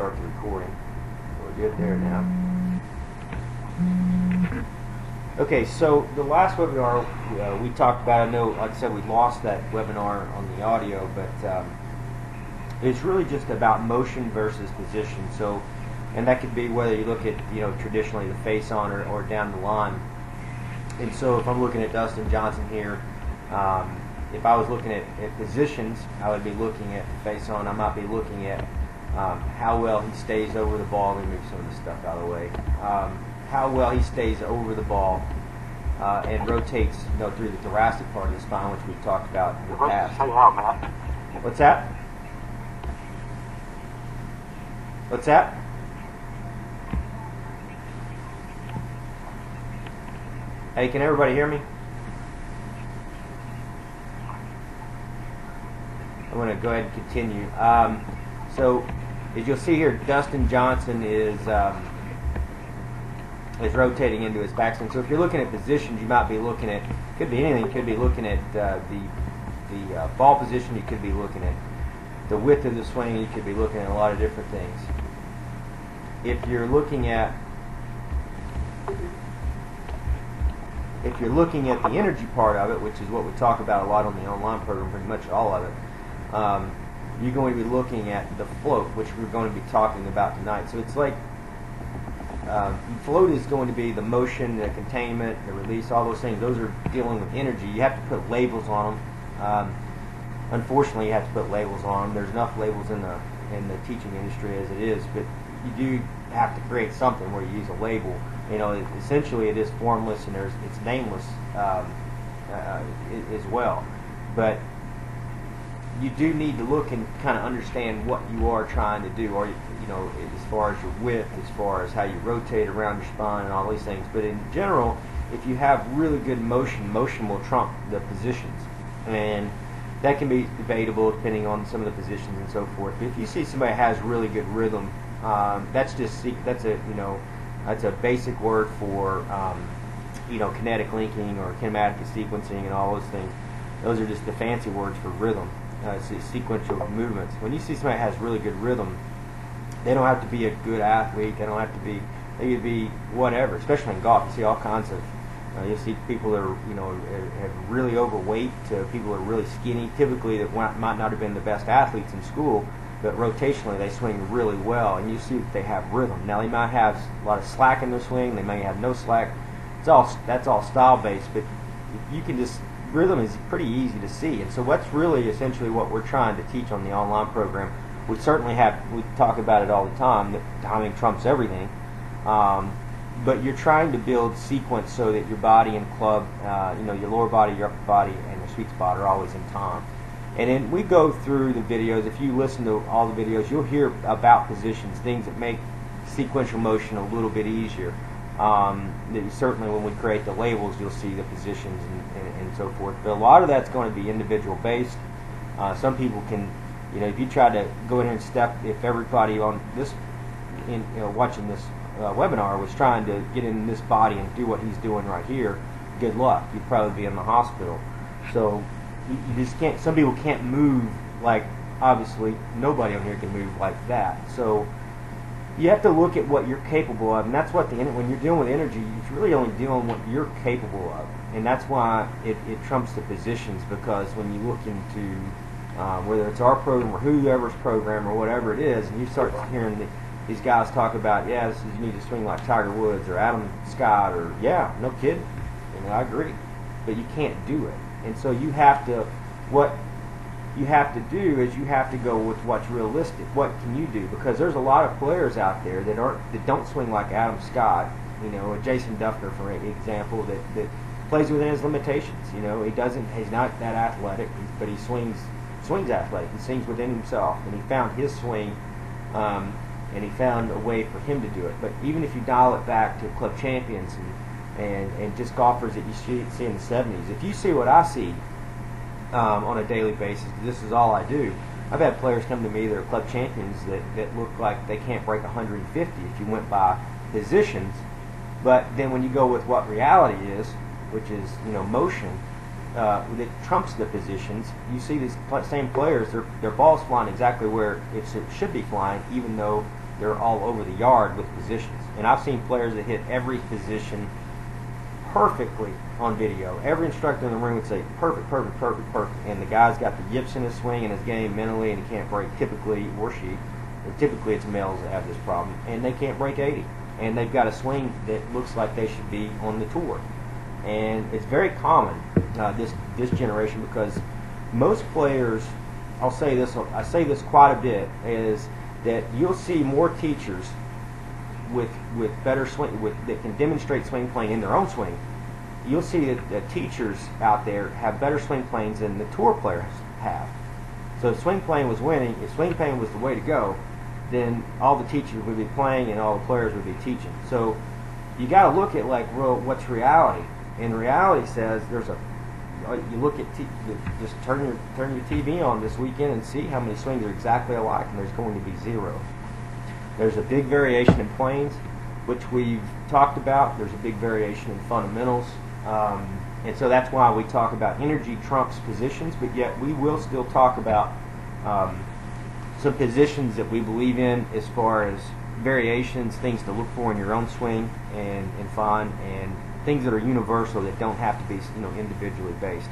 Start the recording. We're good there now. Okay, so the last webinar we talked about, I know, like I said, we lost that webinar on the audio, but it's really just about motion versus position. So, and that could be whether you look at, traditionally the face on or down the line. And so if I'm looking at Dustin Johnson here, if I was looking at positions, I would be looking at the face on. I might be looking at how well he stays over the ball. Let me move some of this stuff out of the way. How well he stays over the ball and rotates, through the thoracic part of the spine, which we've talked about in the past. What's that? What's that? Hey, can everybody hear me? I'm going to go ahead and continue. So, as you'll see here, Dustin Johnson is rotating into his backswing. So if you're looking at positions, you might be looking at, could be anything. You could be looking at the ball position. You could be looking at the width of the swing. You could be looking at a lot of different things. If you're looking at the energy part of it, which is what we talk about a lot on the online program, pretty much all of it, you're going to be looking at the float, which we're going to be talking about tonight. So it's like float is going to be the motion, the containment, the release, all those things. Those are dealing with energy. You have to put labels on them. Unfortunately, you have to put labels on them. There's enough labels in the teaching industry as it is, but you do have to create something where you use a label. Essentially it is formless and it's nameless as well. But you do need to look and kind of understand what you are trying to do, or as far as your width, as far as how you rotate around your spine and all these things. But in general, if you have really good motion will trump the positions, and that can be debatable depending on some of the positions and so forth. But if you see somebody has really good rhythm, that's a basic word for kinetic linking or kinematic sequencing and all those things. Those are just the fancy words for rhythm. Sequential movements. When you see somebody has really good rhythm, they don't have to be a good athlete. They could be whatever. Especially in golf, you see all kinds of. You see people that are have really overweight to people that are really skinny. Typically, that might not have been the best athletes in school, but rotationally they swing really well, and you see that they have rhythm. Now they might have a lot of slack in their swing. They may have no slack. That's all style based, but you can just. Rhythm is pretty easy to see, and so what's really essentially what we're trying to teach on the online program. We talk about it all the time, that timing trumps everything, but you're trying to build sequence so that your body and club, your lower body, your upper body, and your sweet spot are always in time. And then we go through the videos. If you listen to all the videos, you'll hear about positions, things that make sequential motion a little bit easier. Certainly when we create the labels, you'll see the positions and so forth. But a lot of that's going to be individual based. Some people can, if you try to go in here and if everybody on this, watching this webinar was trying to get in this body and do what he's doing right here, good luck. You'd probably be in the hospital. So you just can't. Some people can't move like. Obviously, nobody on here can move like that. So you have to look at what you're capable of, and that's what when you're dealing with energy, you're really only dealing with what you're capable of, and that's why it trumps the positions. Because when you look into whether it's our program or whoever's program or whatever it is, and you start hearing these guys talk about, you need to swing like Tiger Woods or Adam Scott, or no kidding, I agree, but you can't do it, and so you have to you have to go with what's realistic. What can you do? Because there's a lot of players out there that don't swing like Adam Scott. Jason Duffner, for example, that plays within his limitations. He's not that athletic, but he swings athletic. He swings within himself, and he found his swing, and he found a way for him to do it. But even if you dial it back to club champions and just golfers that you see in the 70s, if you see what I see on a daily basis, this is all I do. I've had players come to me that are club champions that look like they can't break 150 if you went by positions, but then when you go with what reality is, which is motion, that trumps the positions, you see these same players, their ball's flying exactly where it should be flying, even though they're all over the yard with positions. And I've seen players that hit every position perfectly on video. Every instructor in the room would say, perfect, perfect, perfect, perfect. And the guy's got the yips in his swing and his game mentally, and he can't break, typically, or she, and typically it's males that have this problem, and they can't break 80. And they've got a swing that looks like they should be on the tour. And it's very common, this generation, because most players, I say this quite a bit, is that you'll see more teachers with better swing, that can demonstrate swing plane in their own swing. You'll see that teachers out there have better swing planes than the tour players have. So if swing plane was winning, if swing plane was the way to go, then all the teachers would be playing and all the players would be teaching. So you got to look at, like, well, what's reality? And reality says you look at just turn your TV on this weekend and see how many swings are exactly alike, and there's going to be zero. There's a big variation in planes, which we've talked about. There's a big variation in fundamentals, and so that's why we talk about energy trumps positions, but yet we will still talk about some positions that we believe in as far as variations, things to look for in your own swing and find, and things that are universal that don't have to be, individually based.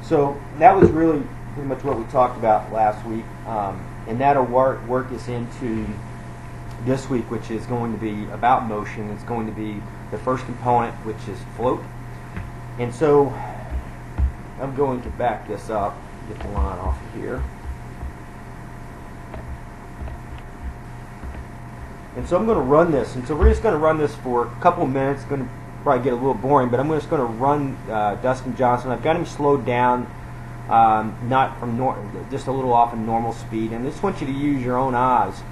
So that was really pretty much what we talked about last week, and that'll work us into this week, which is going to be about motion. It's going to be the first component, which is float. And so I'm going to back this up, get the line off of here. And so I'm going to run this, and so we're just going to run this for a couple of minutes. It's going to probably get a little boring, but I'm just going to run Dustin Johnson. I've got him slowed down, not from just a little off in normal speed, and I just want you to use your own eyes.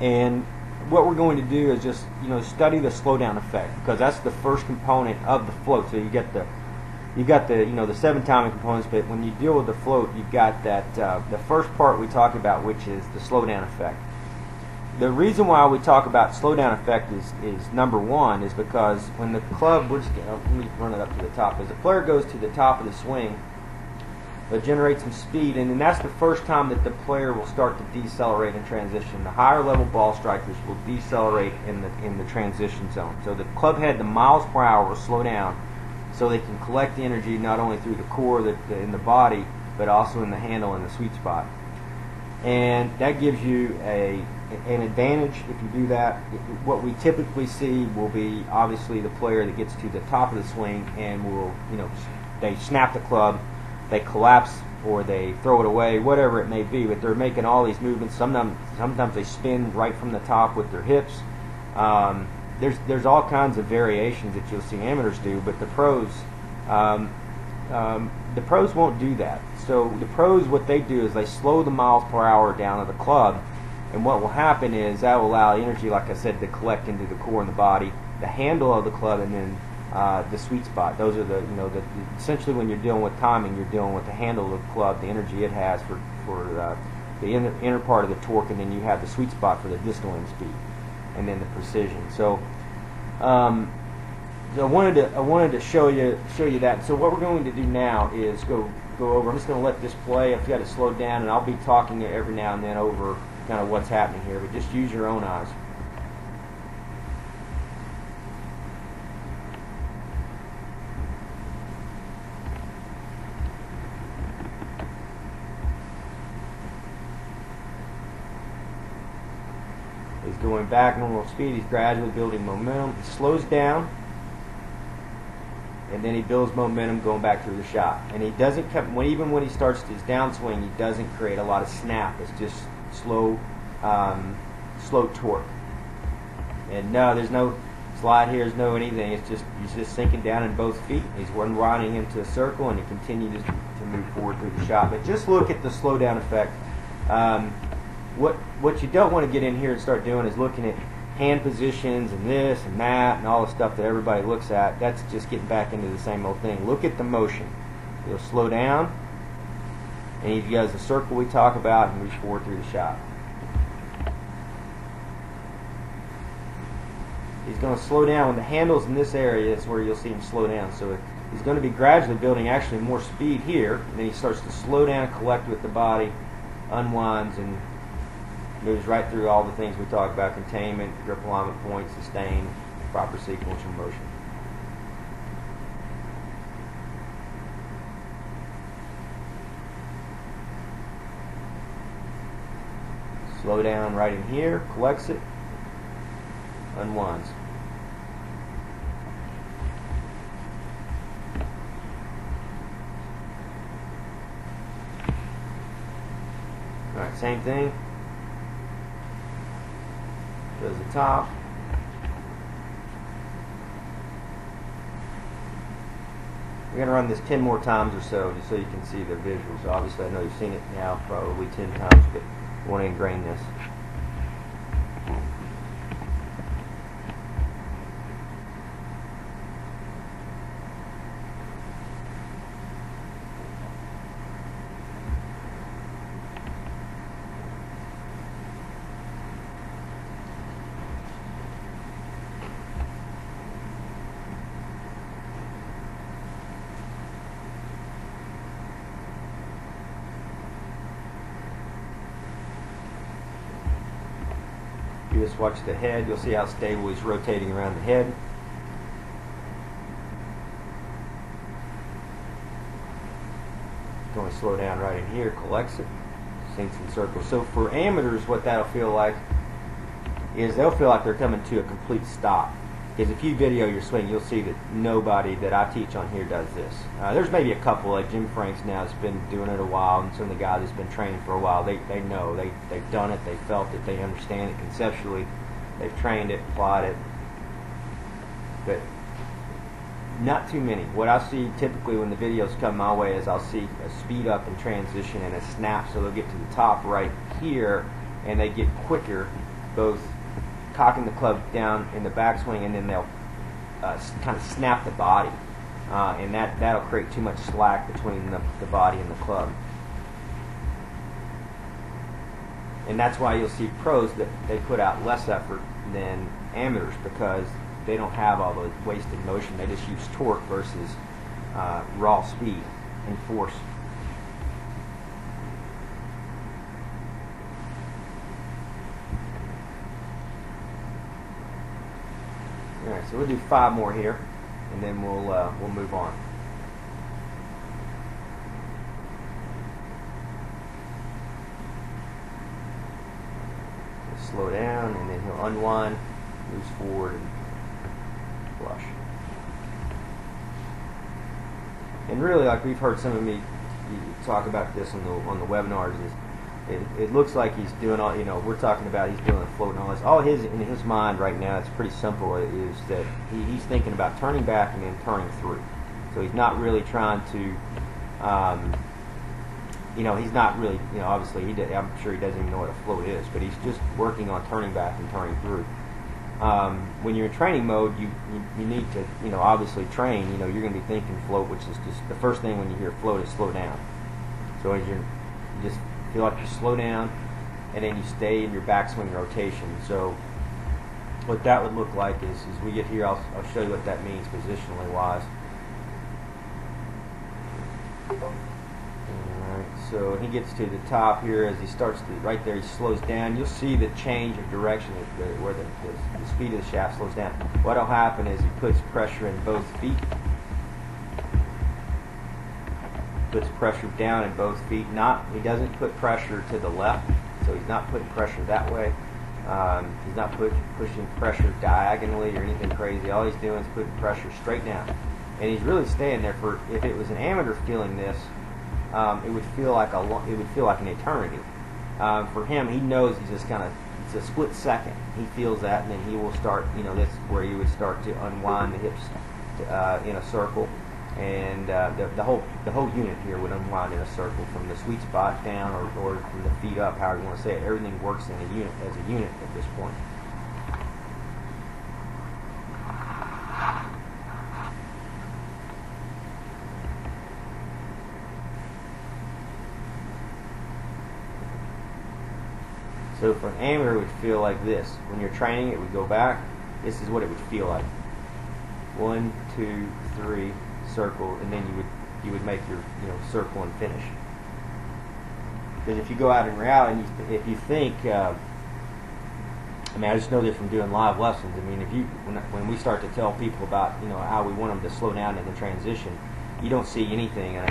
And what we're going to do is just study the slowdown effect, because that's the first component of the float. So you got the the 7 timing components, but when you deal with the float, you've got that the first part we talked about, which is the slowdown effect. The reason why we talk about slowdown effect is number one is because when the club, let me run it up to the top, as the player goes to the top of the swing, they'll generate some speed, and then that's the first time that the player will start to decelerate in transition. The higher level ball strikers will decelerate in the transition zone. So the club head, the miles per hour, will slow down, so they can collect the energy not only through the core in the body, but also in the handle and the sweet spot. And that gives you an advantage if you do that. What we typically see will be obviously the player that gets to the top of the swing and will, they snap the club, they collapse, or they throw it away, whatever it may be, but they're making all these movements. Sometimes they spin right from the top with their hips. There's all kinds of variations that you'll see amateurs do, but the pros won't do that. So the pros, what they do is they slow the miles per hour down of the club, and what will happen is that will allow energy, like I said, to collect into the core and the body, the handle of the club, and then the sweet spot. Those are essentially when you're dealing with timing, you're dealing with the handle of the club, the energy it has for the inner part of the torque, and then you have the sweet spot for the distal end speed, and then the precision. So I wanted to show you that. So what we're going to do now is go over. I'm just going to let this play. I've got it slowed down, and I'll be talking every now and then over kind of what's happening here, but just use your own eyes. He's going back normal speed. He's gradually building momentum. He slows down, and then he builds momentum going back through the shot. And he doesn't even when he starts his downswing, he doesn't create a lot of snap. It's just slow torque. And no, there's no slide here. There's no anything. He's just sinking down in both feet. He's running into a circle, and he continues to move forward through the shot. But just look at the slowdown effect. What you don't want to get in here and start doing is looking at hand positions and this and that and all the stuff that everybody looks at. That's just getting back into the same old thing. Look at the motion. He'll slow down, and he does the circle we talk about and moves forward through the shot. He's going to slow down. When the handle's in this area, is where you'll see him slow down. So he's going to be gradually building actually more speed here, and then he starts to slow down and collect with the body, unwinds, and Moves right through all the things we talked about: containment, grip alignment point, sustain, proper sequential motion. Slow down right in here, collects it, unwinds. Alright, same thing. Does the top. We're going to run this 10 more times or so, just so you can see the visuals. Obviously, I know you've seen it now probably 10 times, but you want to ingrain this. You just watch the head, you'll see how stable he's rotating around the head. Going to slow down right in here, collects it, sinks in circles. So for amateurs, what that'll feel like is they'll feel like they're coming to a complete stop. Because if you video your swing, you'll see that nobody that I teach on here does this. There's maybe a couple, like Jim Franks now has been doing it a while, and some of the guys that's been training for a while, they know, they've done it, they felt it, they understand it conceptually, they've trained it, applied it, but not too many. What I see typically when the videos come my way is I'll see a speed up and transition and a snap, so they'll get to the top right here, and they get quicker, both cocking the club down in the backswing, and then they'll kind of snap the body, and that'll create too much slack between the body and the club. And that's why you'll see pros that they put out less effort than amateurs, because they don't have all the wasted motion. They just use torque versus raw speed and force. Alright, so we'll do 5 more here, and then we'll move on. He'll slow down, and then he'll unwind, moves forward, and flush. And really, like we've heard some of me talk about this on the webinars, is it looks like he's doing all, we're talking about he's doing a float and all this. All in his mind right now, it's pretty simple, is that he's thinking about turning back and then turning through. So he's not really trying to, he's not really, obviously I'm sure he doesn't even know what a float is, but he's just working on turning back and turning through. When you're in training mode, you need to, obviously train, you're going to be thinking float, which is just the first thing when you hear float is slow down. So as you just feel like you slow down, and then you stay in your backswing rotation. So what that would look like is, as we get here, I'll show you what that means positionally wise. Alright, so he gets to the top here. As he starts to, right there, he slows down. You'll see the change of direction where the speed of the shaft slows down. What'll happen is he puts pressure in both feet. Puts pressure down in both feet. He doesn't put pressure to the left, so he's not putting pressure that way. He's not pushing pressure diagonally or anything crazy. All he's doing is putting pressure straight down, and he's really staying there for. If it was an amateur feeling this, it would feel like an eternity. For him, he knows he's just kind of, it's a split second. He feels that, and then he will start. That's where he would start to unwind the hips in a circle. And the whole unit here would unwind in a circle from the sweet spot down, or from the feet up, however you want to say it. Everything works in a unit as a unit at this point. So for an amateur, it would feel like this. When you're training, it would go back. This is what it would feel like. 1, 2, 3. Circle, and then you would make your circle and finish. Because if you go out in reality, and if you think I mean, I just know this from doing live lessons. I mean, when we start to tell people about how we want them to slow down in the transition, you don't see anything. And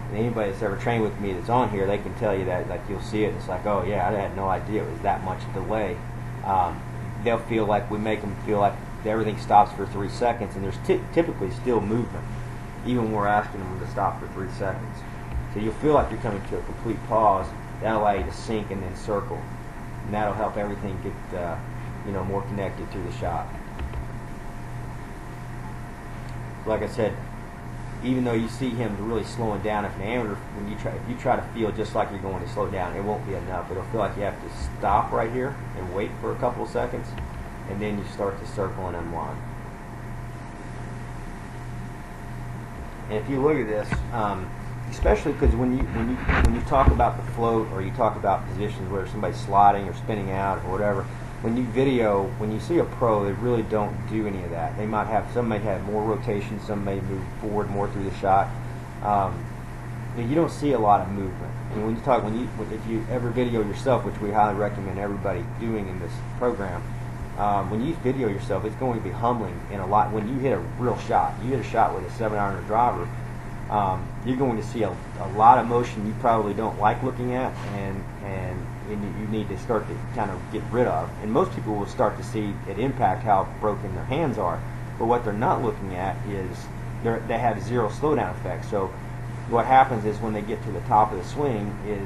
and anybody that's ever trained with me that's on here, they can tell you that. Like, you'll see it. It's like, oh yeah, I had no idea it was that much delay. They'll feel like we make them feel like everything stops for 3 seconds, and there's typically still movement, even when we're asking them to stop for 3 seconds. So you'll feel like you're coming to a complete pause. That'll allow you to sync and then circle, and that'll help everything get more connected to the shot. Like I said, even though you see him really slowing down, if you try to feel just like you're going to slow down, it won't be enough. It'll feel like you have to stop right here and wait for a couple of seconds, and then you start to circle and unwind. And if you look at this, especially because when you talk about the float, or you talk about positions where somebody's sliding or spinning out or whatever, when you see a pro, they really don't do any of that. Some may have more rotation, some may move forward more through the shot. You don't see a lot of movement. And if you ever video yourself, which we highly recommend everybody doing in this program, when you video yourself, it's going to be humbling in a lot. When you hit a real shot, you hit a shot with a 7-iron driver, you're going to see a lot of motion you probably don't like looking at, and you need to start to kind of get rid of. And most people will start to see at impact how broken their hands are, but what they're not looking at is they have zero slowdown effect. So what happens is when they get to the top of the swing, is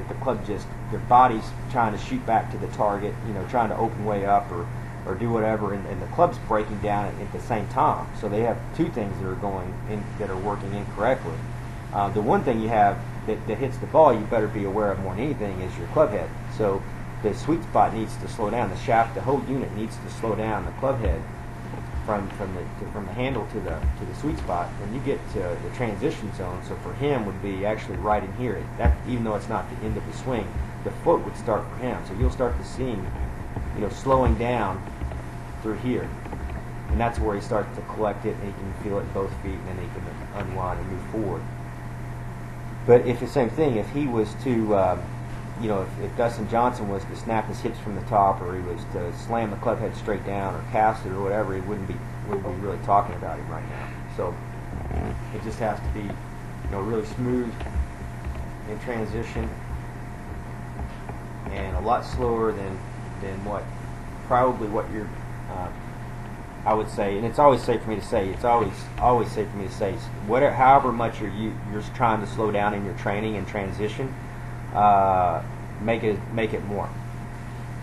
their body's trying to shoot back to the target, trying to open way up or do whatever, and the club's breaking down at the same time. So they have two things that are working incorrectly. The one thing you have that hits the ball, you better be aware of more than anything, is your club head. So the sweet spot needs to slow down. The shaft, the whole unit needs to slow down. The club head from the handle to the sweet spot. When you get to the transition zone, so for him would be actually right in here. That, even though it's not the end of the swing, the foot would start for him. So you'll start to see him, slowing down through here, and that's where he starts to collect it, and he can feel it in both feet, and then he can unwind and move forward. But if the same thing, if he was to, if Dustin Johnson was to snap his hips from the top, or he was to slam the club head straight down, or cast it, or whatever, we wouldn't be really talking about him right now. So it just has to be, really smooth in transition, and a lot slower than what you're. I would say, and it's always safe for me to say. It's always safe for me to say. However much you're trying to slow down in your training and transition, make it more.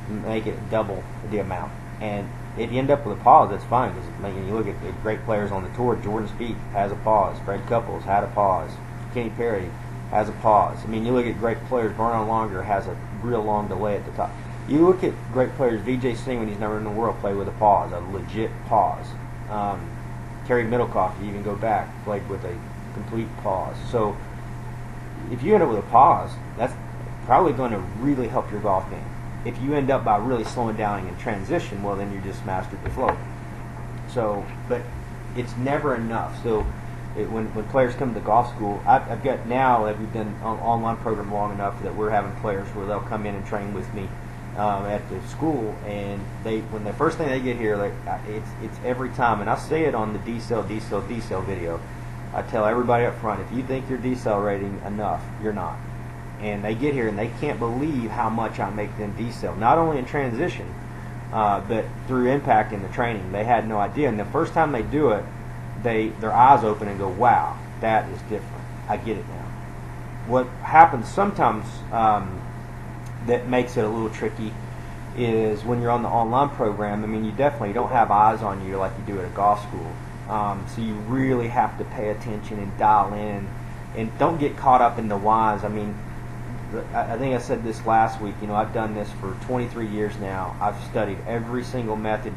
Make it double the amount. And if you end up with a pause, that's fine. Because you look at the great players on the tour. Jordan Spieth has a pause. Fred Couples had a pause. Kenny Perry has a pause. I mean, you look at great players. Vernon Longer has a real long delay at the top. You look at great players, Vijay Singh, when he's number in the world, played with a pause, a legit pause. Terry Middlecoff, you even go back, played with a complete pause. So if you end up with a pause, that's probably going to really help your golf game. If you end up by really slowing down in transition, well, then you just mastered the flow. So, but it's never enough. So when players come to golf school, I've got, now that we've done an online program long enough that we're having players where they'll come in and train with me at the school, and when the first thing they get here, it's every time, and I say it on the decel video. I tell everybody up front, if you think you're decelerating enough, you're not. And they get here and they can't believe how much I make them decel, not only in transition, but through impact in the training. They had no idea, and the first time they do it, their eyes open and go, wow, that is different. I get it now. What happens sometimes that makes it a little tricky is when you're on the online program. I mean, you definitely don't have eyes on you like you do at a golf school. So you really have to pay attention and dial in, and don't get caught up in the whys. I mean, I think I said this last week. I've done this for 23 years now. I've studied every single method.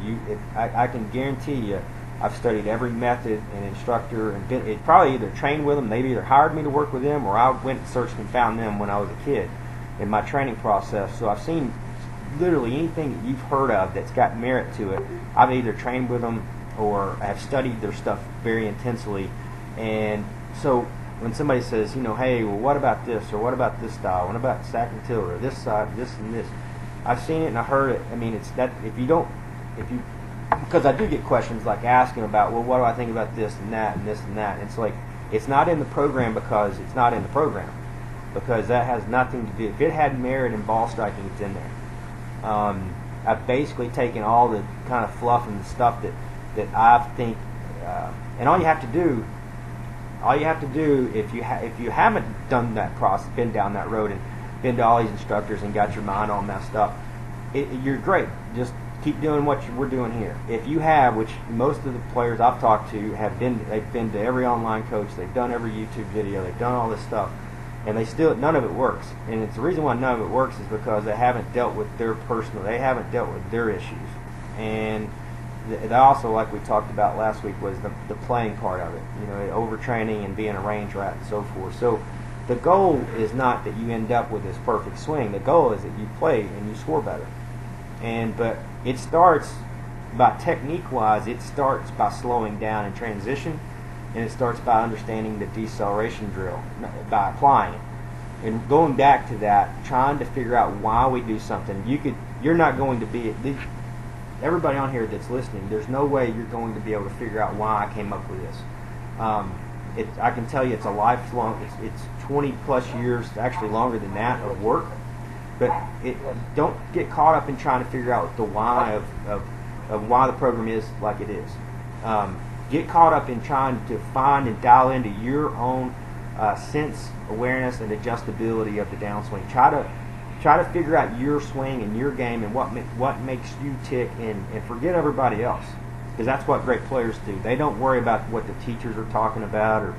I can guarantee you, I've studied every method and instructor, and probably either trained with them, maybe either hired me to work with them, or I went and searched and found them when I was a kid in my training process. So I've seen literally anything that you've heard of that's got merit to it. I've either trained with them or have studied their stuff very intensely. And so when somebody says, hey, well, what about this, or what about this style, what about sack and tilt, or this side, this and this, I've seen it and I heard it. I mean, it's that if you because I do get questions like asking about, well, what do I think about this and that and this and that. And it's like, it's not in the program because it's not in the program, because that has nothing to do. If it had merit in ball striking, it's in there. I've basically taken all the kind of fluff and the stuff that I think, and all you have to do if you haven't done that process, been down that road and been to all these instructors and got your mind all messed up, you're great. Just keep doing what we're doing here. If you have, which most of the players I've talked to have been, they've been to every online coach, they've done every YouTube video, they've done all this stuff, and they still, none of it works. And it's the reason why none of it works is because they haven't dealt with their they haven't dealt with their issues. And they also, like we talked about last week, was the playing part of it. You know, overtraining and being a range rat and so forth. So the goal is not that you end up with this perfect swing. The goal is that you play and you score better. But it starts by technique-wise. It starts by slowing down in transition, and it starts by understanding the deceleration drill, by applying it. And going back to that, trying to figure out why we do something. You're not going to be, everybody on here that's listening, there's no way you're going to be able to figure out why I came up with this. I can tell you it's a lifelong, it's 20 plus years, actually longer than that, of work. But don't get caught up in trying to figure out the why of why the program is like it is. Get caught up in trying to find and dial into your own sense, awareness, and adjustability of the downswing. Try to figure out your swing and your game and what makes you tick, and forget everybody else, because that's what great players do. They don't worry about what the teachers are talking about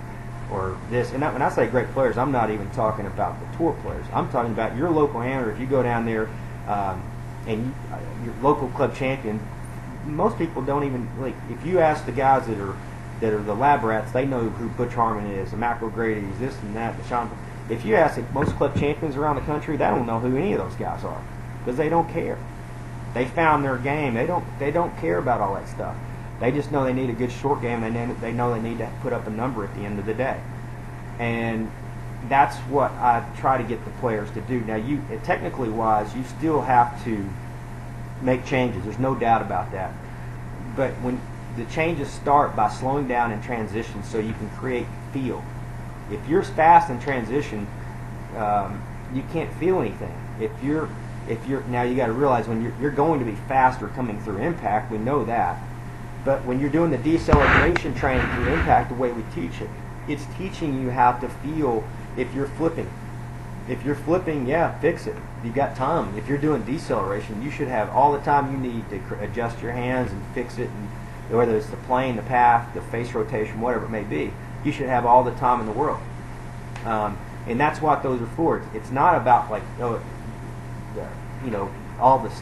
or this. And when I say great players, I'm not even talking about the tour players. I'm talking about your local amateur. If you go down there and your local club champion, most people don't even, like, if you ask the guys that are the lab rats, they know who Butch Harmon is, the Mac O'Grady's, this and that, the Sean. If you ask most club champions around the country, they don't know who any of those guys are, because they don't care. They found their game. They don't care about all that stuff. They just know they need a good short game. They know they need to put up a number at the end of the day. And that's what I try to get the players to do. Now, technically wise, you still have to make changes. There's no doubt about that. But when the changes start by slowing down in transition so you can create feel. If you're fast in transition, you can't feel anything. If you're now, you got to realize when you're going to be faster coming through impact. We know that. But when you're doing the deceleration training through impact, the way we teach it, it's teaching you how to feel if you're flipping. If you're flipping, yeah, fix it. You've got time. If you're doing deceleration, you should have all the time you need to adjust your hands and fix it, and whether it's the plane, the path, the face rotation, whatever it may be. You should have all the time in the world. And that's what those are for. It's not about, like, all this,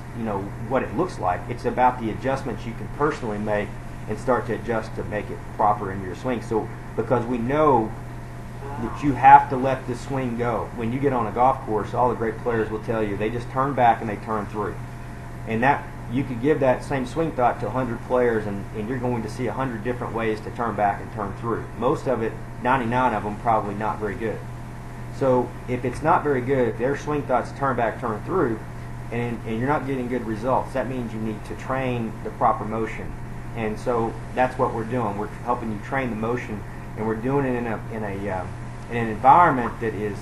what it looks like. It's about the adjustments you can personally make and start to adjust to make it proper in your swing. So, because we know that you have to let the swing go. When you get on a golf course, all the great players will tell you they just turn back and they turn through. And that, you could give that same swing thought to 100 players, and you're going to see 100 different ways to turn back and turn through. Most of it, 99 of them, probably not very good. So if it's not very good, if their swing thoughts turn back, turn through, and you're not getting good results, that means you need to train the proper motion. And so that's what we're doing. We're helping you train the motion, and we're doing it in an environment that is,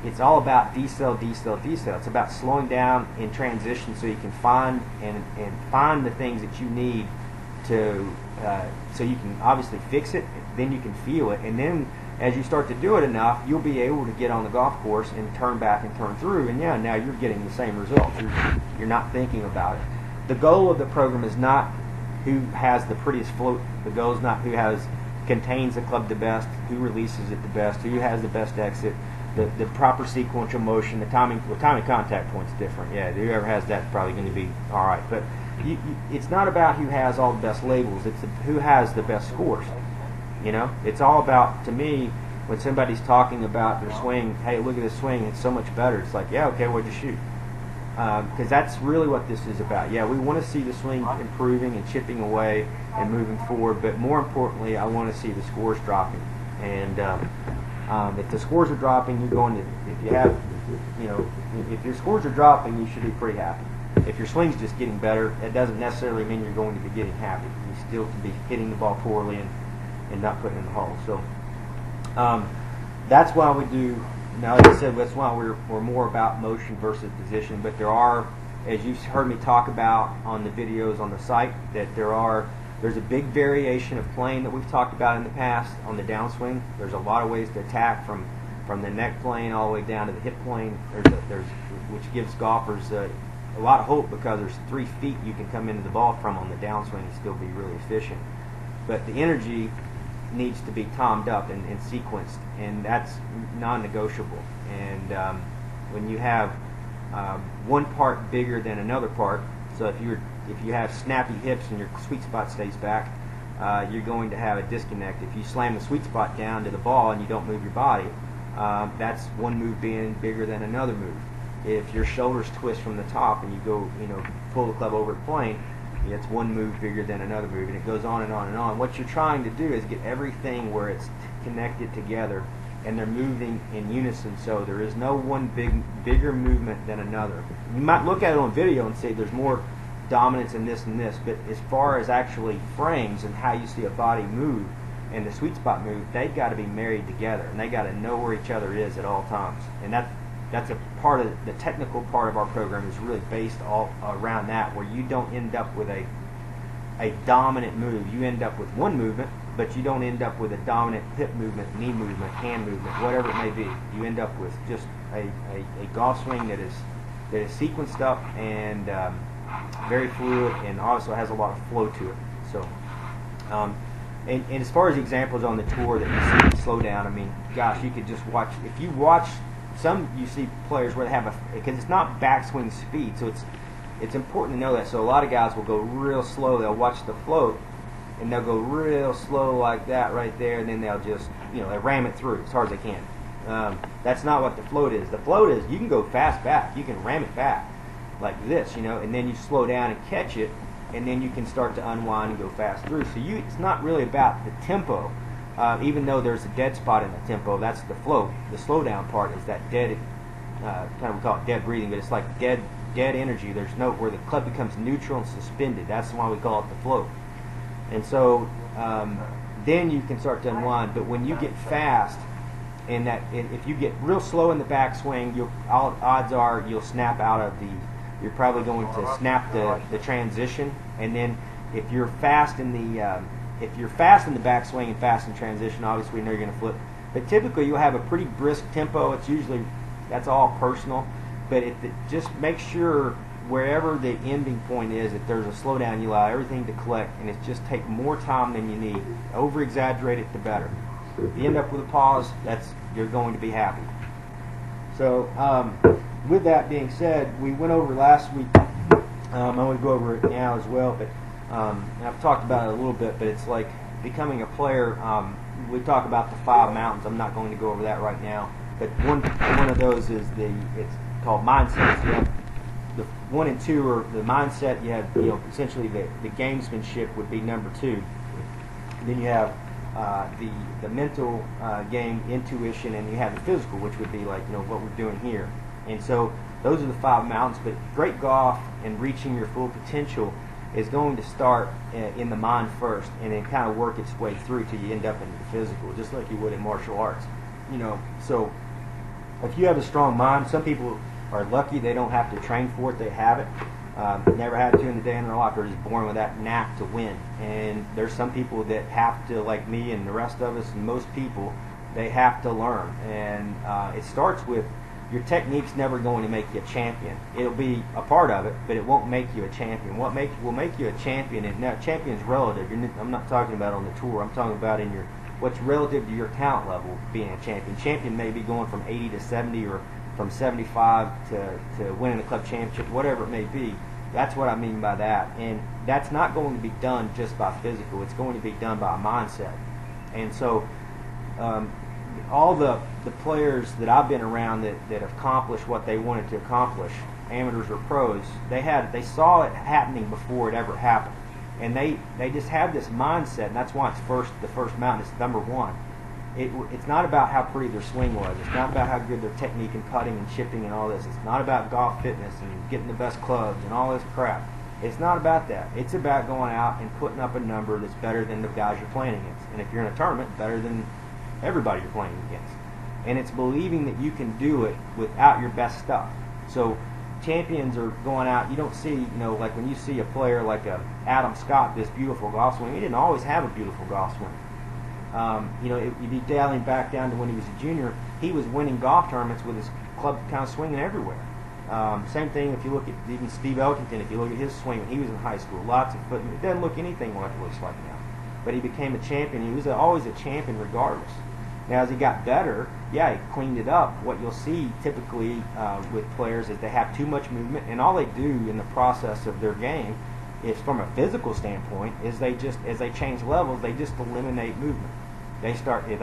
it's all about decel. It's about slowing down in transition so you can find and find the things that you need to, so you can obviously fix it, then you can feel it, and then as you start to do it enough, you'll be able to get on the golf course and turn back and turn through, and yeah, now you're getting the same results. You're not thinking about it. The goal of the program is not who has the prettiest float. The goal is not who contains the club the best, who releases it the best, who has the best exit, the proper sequential motion, the timing contact point's different. Yeah, whoever has that's probably going to be all right. But it's not about who has all the best labels. It's who has the best scores. It's all about, to me, when somebody's talking about their swing, hey, look at this swing, it's so much better. It's like, yeah, okay, what'd you shoot? Because that's really what this is about. Yeah, we want to see the swing improving and chipping away and moving forward, but more importantly, I want to see the scores dropping. And if the scores are dropping, you're going to, if you have you know, if your scores are dropping, you should be pretty happy. If your swing's just getting better, it doesn't necessarily mean you're going to be getting happy. You still can be hitting the ball poorly and not putting it in the hole. So that's why we do. Now, like I said, that's why we're more about motion versus position. But there are, as you've heard me talk about on the videos on the site, that there's a big variation of playing that we've talked about in the past on the downswing. There's a lot of ways to attack from the neck plane all the way down to the hip plane. Which gives golfers a lot of hope, because there's 3 feet you can come into the ball from on the downswing and still be really efficient. But the energy needs to be timed up and sequenced, and that's non-negotiable. And when you have one part bigger than another part, so if you have snappy hips and your sweet spot stays back, you're going to have a disconnect. If you slam the sweet spot down to the ball and you don't move your body, that's one move being bigger than another move. If your shoulders twist from the top and you go, pull the club over the plane, it's one move bigger than another move, and it goes on and on and on. What you're trying to do is get everything where it's connected together and they're moving in unison, so there is no one bigger movement than another. You might look at it on video and say there's more dominance in this and this, but as far as actually frames and how you see a body move and the sweet spot move, they've got to be married together, and they got to know where each other is at all times. And that's a part of the technical part of our program is really based all around that, where you don't end up with a dominant move. You end up with one movement, but you don't end up with a dominant hip movement, knee movement, hand movement, whatever it may be. You end up with just a golf swing that is sequenced up and very fluid, and also has a lot of flow to it. So, and as far as examples on the tour that you see slow down, I mean, gosh, you could just watch. If you watch you see players where they have because it's not backswing speed, so it's important to know that. So a lot of guys will go real slow. They'll watch the float, and they'll go real slow like that right there, and then they'll just, they ram it through as hard as they can. That's not what the float is. The float is you can go fast back. You can ram it back like this, and then you slow down and catch it, and then you can start to unwind and go fast through. So it's not really about the tempo. Even though there's a dead spot in the tempo, that's the float. The slow down part is that dead, we call it dead breathing, but it's like dead energy. There's no where the club becomes neutral and suspended. That's why we call it the float. And so then you can start to unwind. But when you get fast, if you get real slow in the backswing, odds are you'll snap out of you're probably going to snap the transition. And then if you're fast in the backswing and fast in transition, obviously we know you're going to flip. But typically you'll have a pretty brisk tempo. That's all personal. But just make sure wherever the ending point is, that there's a slowdown. You allow everything to collect, and it's just take more time than you need. Over exaggerate it, the better. If you end up with a pause, you're going to be happy. So with that being said, we went over last week. I'm going to go over it now as well, but and I've talked about it a little bit, but it's like becoming a player. We talk about the 5 mountains. I'm not going to go over that right now, but one of those is it's called mindset. So you have the 1 and 2 are the mindset. You have essentially the gamesmanship would be number 2. And then you have the mental game, intuition, and you have the physical, which would be like what we're doing here. And so those are the 5 mountains. But great golf and reaching your full potential is going to start in the mind first, and then kind of work its way through till you end up in the physical, just like you would in martial arts. So if you have a strong mind, some people are lucky they don't have to train for it; they have it. Never had to in the day in their life. They're just born with that knack to win. And there's some people that have to, like me and the rest of us and most people, they have to learn. And it starts with your technique's never going to make you a champion. It'll be a part of it, but it won't make you a champion. What will make you a champion, and now champion's relative. I'm not talking about on the tour. I'm talking about what's relative to your talent level being a champion. Champion may be going from 80 to 70 or from 75 to winning a club championship, whatever it may be. That's what I mean by that. And that's not going to be done just by physical. It's going to be done by a mindset. And so all the players that I've been around that have accomplished what they wanted to accomplish, amateurs or pros, they saw it happening before it ever happened. And they just have this mindset, and that's why it's the first mountain. It's number 1. it's not about how pretty their swing was. It's not about how good their technique and putting and chipping and all this. It's not about golf fitness and getting the best clubs and all this crap. It's not about that. It's about going out and putting up a number that's better than the guys you're playing against. And if you're in a tournament, better than everybody you're playing against. And it's believing that you can do it without your best stuff. So champions are going out. You don't see, like when you see a player like Adam Scott, this beautiful golf swing. He didn't always have a beautiful golf swing. You'd be dialing back down to when he was a junior. He was winning golf tournaments with his club kind of swinging everywhere. Same thing if you look at even Steve Elkington. If you look at his swing when he was in high school, lots of foot. It doesn't look anything like it looks like now. But he became a champion. He was always a champion regardless. Now, as he got better, he cleaned it up. What you'll see typically with players is they have too much movement, and all they do in the process of their game is, from a physical standpoint, is as they change levels, they just eliminate movement. They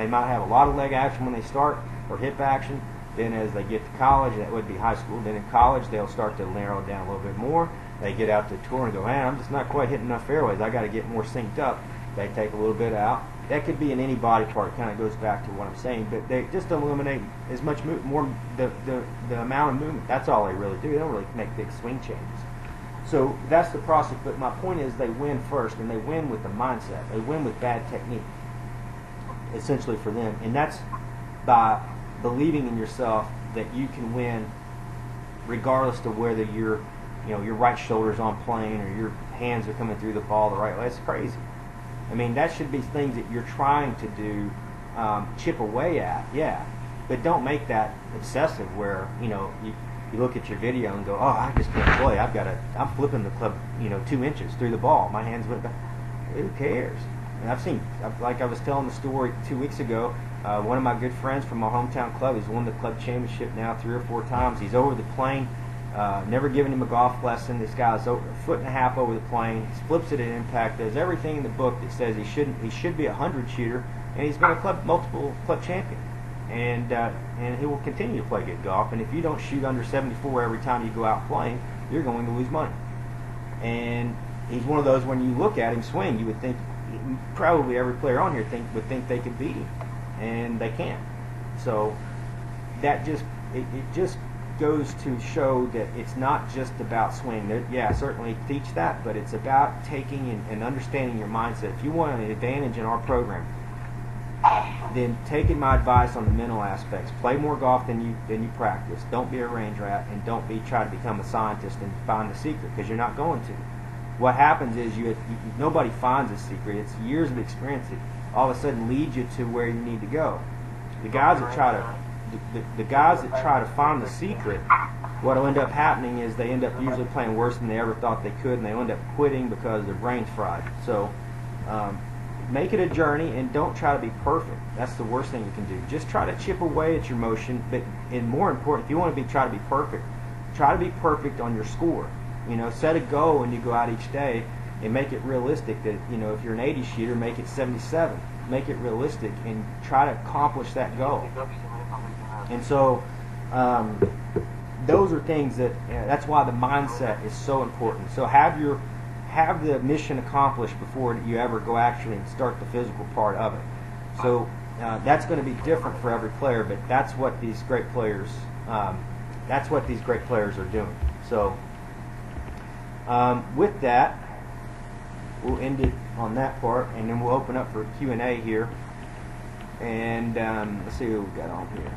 might have a lot of leg action when they start, or hip action. Then as they get to college, that would be high school, then in college they'll start to narrow it down a little bit more. They get out to tour and go, man, I'm just not quite hitting enough fairways. I got to get more synced up. They take a little bit out. That could be in any body part. It kind of goes back to what I'm saying. But they just eliminate as much more the amount of movement. That's all they really do. They don't really make big swing changes. So that's the process. But my point is they win first, and they win with the mindset. They win with bad technique, essentially for them. And that's by believing in yourself that you can win regardless of whether your right shoulder's on plane or your hands are coming through the ball the right way. It's crazy. I mean, that should be things that you're trying to do, chip away at, but don't make that obsessive where, you look at your video and go, oh, I just can't play. I'm flipping the club, 2 inches through the ball. My hands went back. Who cares? And like I was telling the story 2 weeks ago, one of my good friends from my hometown club, he's won the club championship now 3 or 4 times. He's over the plane. Never given him a golf lesson. This guy's a foot and a half over the plane. He flips it at impact. Does everything in the book that says he should be a 100 shooter, and he's been a multiple club champion. And he will continue to play good golf. And if you don't shoot under 74 every time you go out playing, you're going to lose money. And he's one of those, when you look at him swing, you would think probably every player on here would think they could beat him, and they can't. So that just goes to show that it's not just about swing. Certainly teach that, but it's about taking and understanding your mindset. If you want an advantage in our program, then taking my advice on the mental aspects. Play more golf than you practice. Don't be a range rat, and don't try to become a scientist and find the secret, because you're not going to. What happens is nobody finds a secret. It's years of experience that all of a sudden leads you to where you need to go. The guys that try to find the secret, what will end up happening is they end up usually playing worse than they ever thought they could, and they end up quitting because their brain's fried. So make it a journey, and don't try to be perfect. That's the worst thing you can do. Just try to chip away at your motion, and more important, if you want to try to be perfect, try to be perfect on your score. Set a goal when you go out each day, and make it realistic that, if you're an 80 shooter, make it 77. Make it realistic and try to accomplish that goal. And so those are things that's why the mindset is so important. So have the mission accomplished before you ever go actually and start the physical part of it. So that's going to be different for every player, but that's what these great players are doing. So with that, we'll end it on that part, and then we'll open up for Q&A here. And let's see who we've got on here.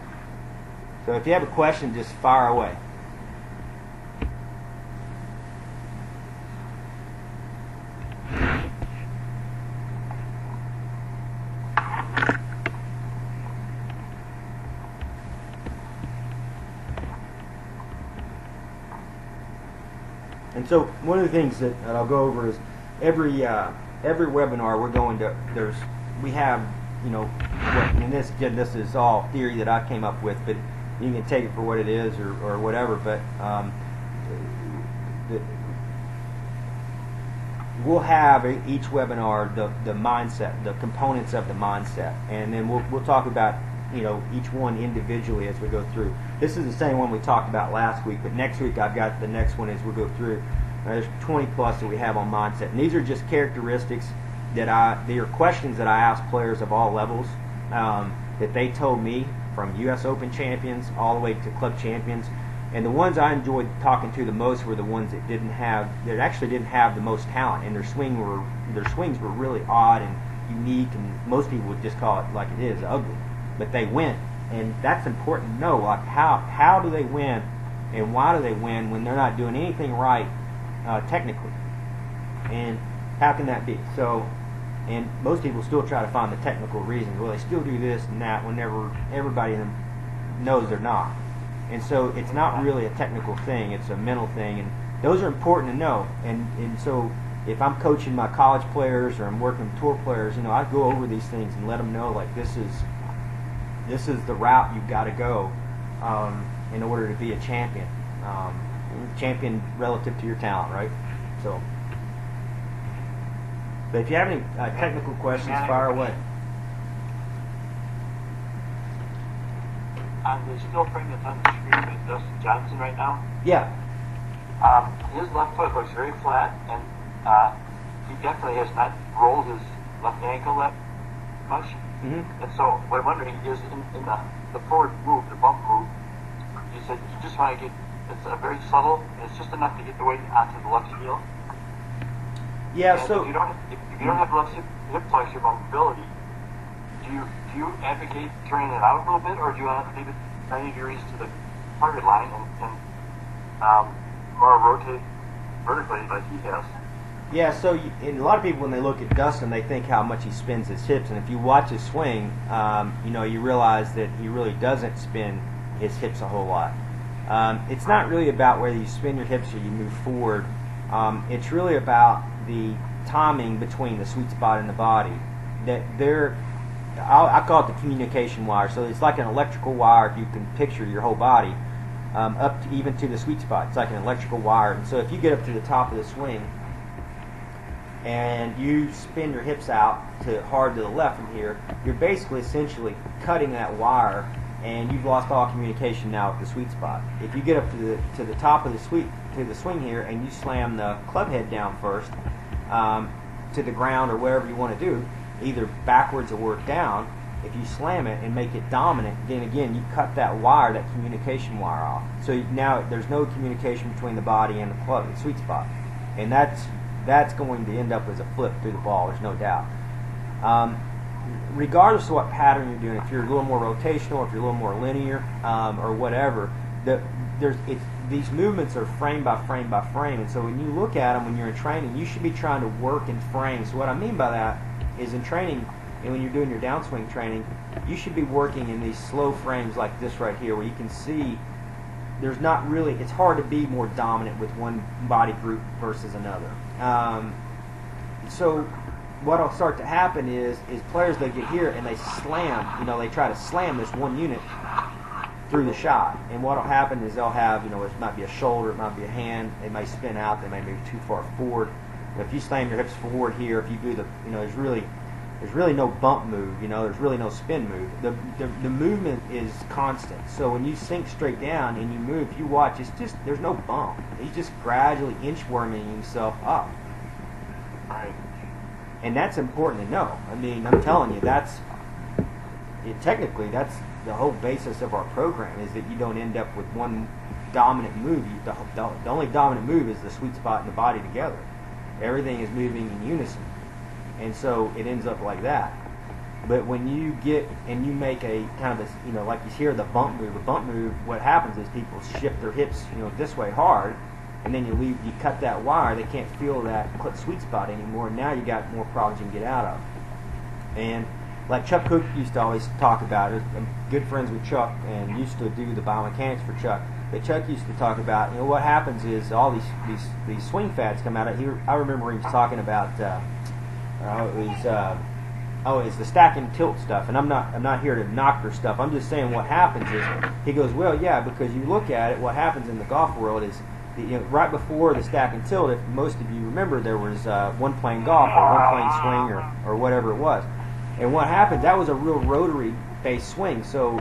So if you have a question, just fire away. And so one of the things that I'll go over is every webinar we have, and this is all theory that I came up with, but you can take it for what it is or whatever. But we'll have each webinar the mindset, the components of the mindset, and then we'll talk about each one individually as we go through. This is the same one we talked about last week, but next week I've got the next one as we go through. There's 20 plus that we have on mindset, and these are just characteristics they are questions that I ask players of all levels, that they told me, from U.S. Open champions all the way to club champions. And the ones I enjoyed talking to the most were the ones that actually didn't have the most talent, and their swings were really odd and unique, and most people would just call it like it is, ugly. But they win, and that's important to know. Like how do they win, and why do they win when they're not doing anything right technically? And how can that be? So, and most people still try to find the technical reasons. Well, they still do this and that whenever everybody in them knows they're not. And so it's not really a technical thing, it's a mental thing, and those are important to know. And so if I'm coaching my college players or I'm working with tour players, I go over these things and let them know, like, this is the route you've got to go in order to be a champion. Champion relative to your talent, right? So, but if you have any technical questions, fire away. On the still frame that's on the screen with Dustin Johnson right now, yeah, his left foot looks very flat, and he definitely has not rolled his left ankle that much. Mm-hmm. And so what I'm wondering is, in the forward move, the bump move, you said you just want to get, it's very subtle, and it's just enough to get the weight onto the left heel. Yeah, and so if you don't have left hip flexor mobility, do you advocate turning it out a little bit, or do you want to leave it 90 degrees to the target line and more rotate vertically like he has? yeah, so and a lot of people, when they look at Dustin, they think how much he spins his hips, and if you watch his swing, you realize that he really doesn't spin his hips a whole lot. It's not really about whether you spin your hips or you move forward. It's really about the timing between the sweet spot and the body. I call it the communication wire. So it's like an electrical wire, if you can picture your whole body, up to, even to the sweet spot. It's like an electrical wire. And so if you get up to the top of the swing and you spin your hips out hard to the left from here, you're basically essentially cutting that wire, and you've lost all communication now with the sweet spot. If you get up to the top of the swing here, and you slam the club head down first to the ground or wherever you want to do, either backwards or work down, if you slam it and make it dominant, then again you cut that wire, that communication wire off. So now there's no communication between the body and the club, the sweet spot, and that's going to end up as a flip through the ball. There's no doubt. Regardless of what pattern you're doing, if you're a little more rotational, if you're a little more linear, or whatever, these movements are frame by frame by frame, and so when you look at them when you're in training, you should be trying to work in frames. So what I mean by that is, in training, and when you're doing your downswing training, you should be working in these slow frames like this right here, where you can see there's not really, it's hard to be more dominant with one body group versus another. So what will start to happen is players, they get here and they slam, they try to slam this one unit through the shot, and what will happen is they'll have, it might be a shoulder, it might be a hand, they may spin out, they may move too far forward. But if you slam your hips forward here, if you do there's really no bump move, there's really no spin move. The movement is constant. So when you sink straight down and you move, if you watch, there's no bump. He's just gradually inchworming himself up. Right. And that's important to know. I mean, I'm telling you, technically that's the whole basis of our program, is that you don't end up with one dominant move. The only dominant move is the sweet spot and the body together. Everything is moving in unison. And so it ends up like that. But when you get and you make a kind of a, like you hear the bump move, what happens is people shift their hips, this way hard, and then you cut that wire, they can't feel that sweet spot anymore, and now you got more problems you can get out of. And like Chuck Cook used to always talk about it, I'm good friends with Chuck and used to do the biomechanics for Chuck. But Chuck used to talk about, what happens is all these swing fads come out. I remember he was talking about it's the stack and tilt stuff, and I'm not here to knock their stuff. I'm just saying what happens is, he goes, well, yeah, because you look at it, what happens in the golf world is, right before the stack and tilt, if most of you remember, there was one playing golf or one playing swing or whatever it was. And what happened, that was a real rotary-based swing, so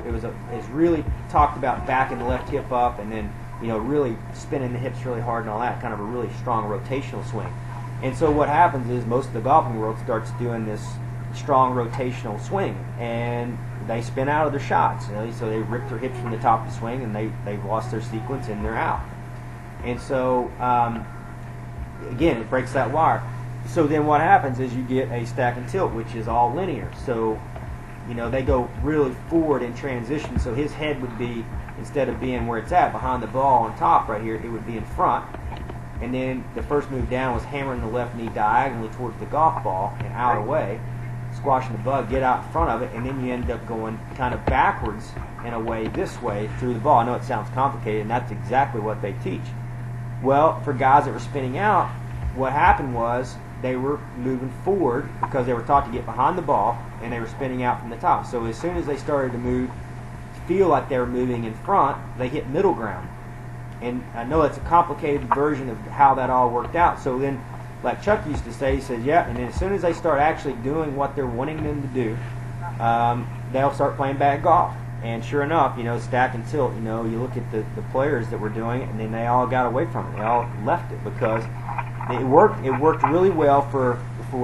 it's really talked about backing the left hip up and then, really spinning the hips really hard and all that, kind of a really strong rotational swing. And so what happens is most of the golfing world starts doing this strong rotational swing, and they spin out of their shots. So they rip their hips from the top of the swing, and they've lost their sequence, and they're out. And so again, it breaks that wire. So then what happens is you get a stack and tilt, which is all linear. So they go really forward in transition. So his head would be, instead of being where it's at behind the ball on top right here, it would be in front. And then the first move down was hammering the left knee diagonally towards the golf ball and out away, squashing the bug, get out in front of it, and then you end up going kind of backwards in a way, this way, through the ball. I know it sounds complicated, and that's exactly what they teach. Well, for guys that were spinning out, what happened was they were moving forward because they were taught to get behind the ball, and they were spinning out from the top. So as soon as they started to feel like they were moving in front, they hit middle ground. And I know it's a complicated version of how that all worked out. So then, like Chuck used to say, he says, yeah, and then as soon as they start actually doing what they're wanting them to do, they'll start playing bad golf. And sure enough, stack and tilt, you look at the players that were doing it, and then they all got away from it. They all left it because it worked really well for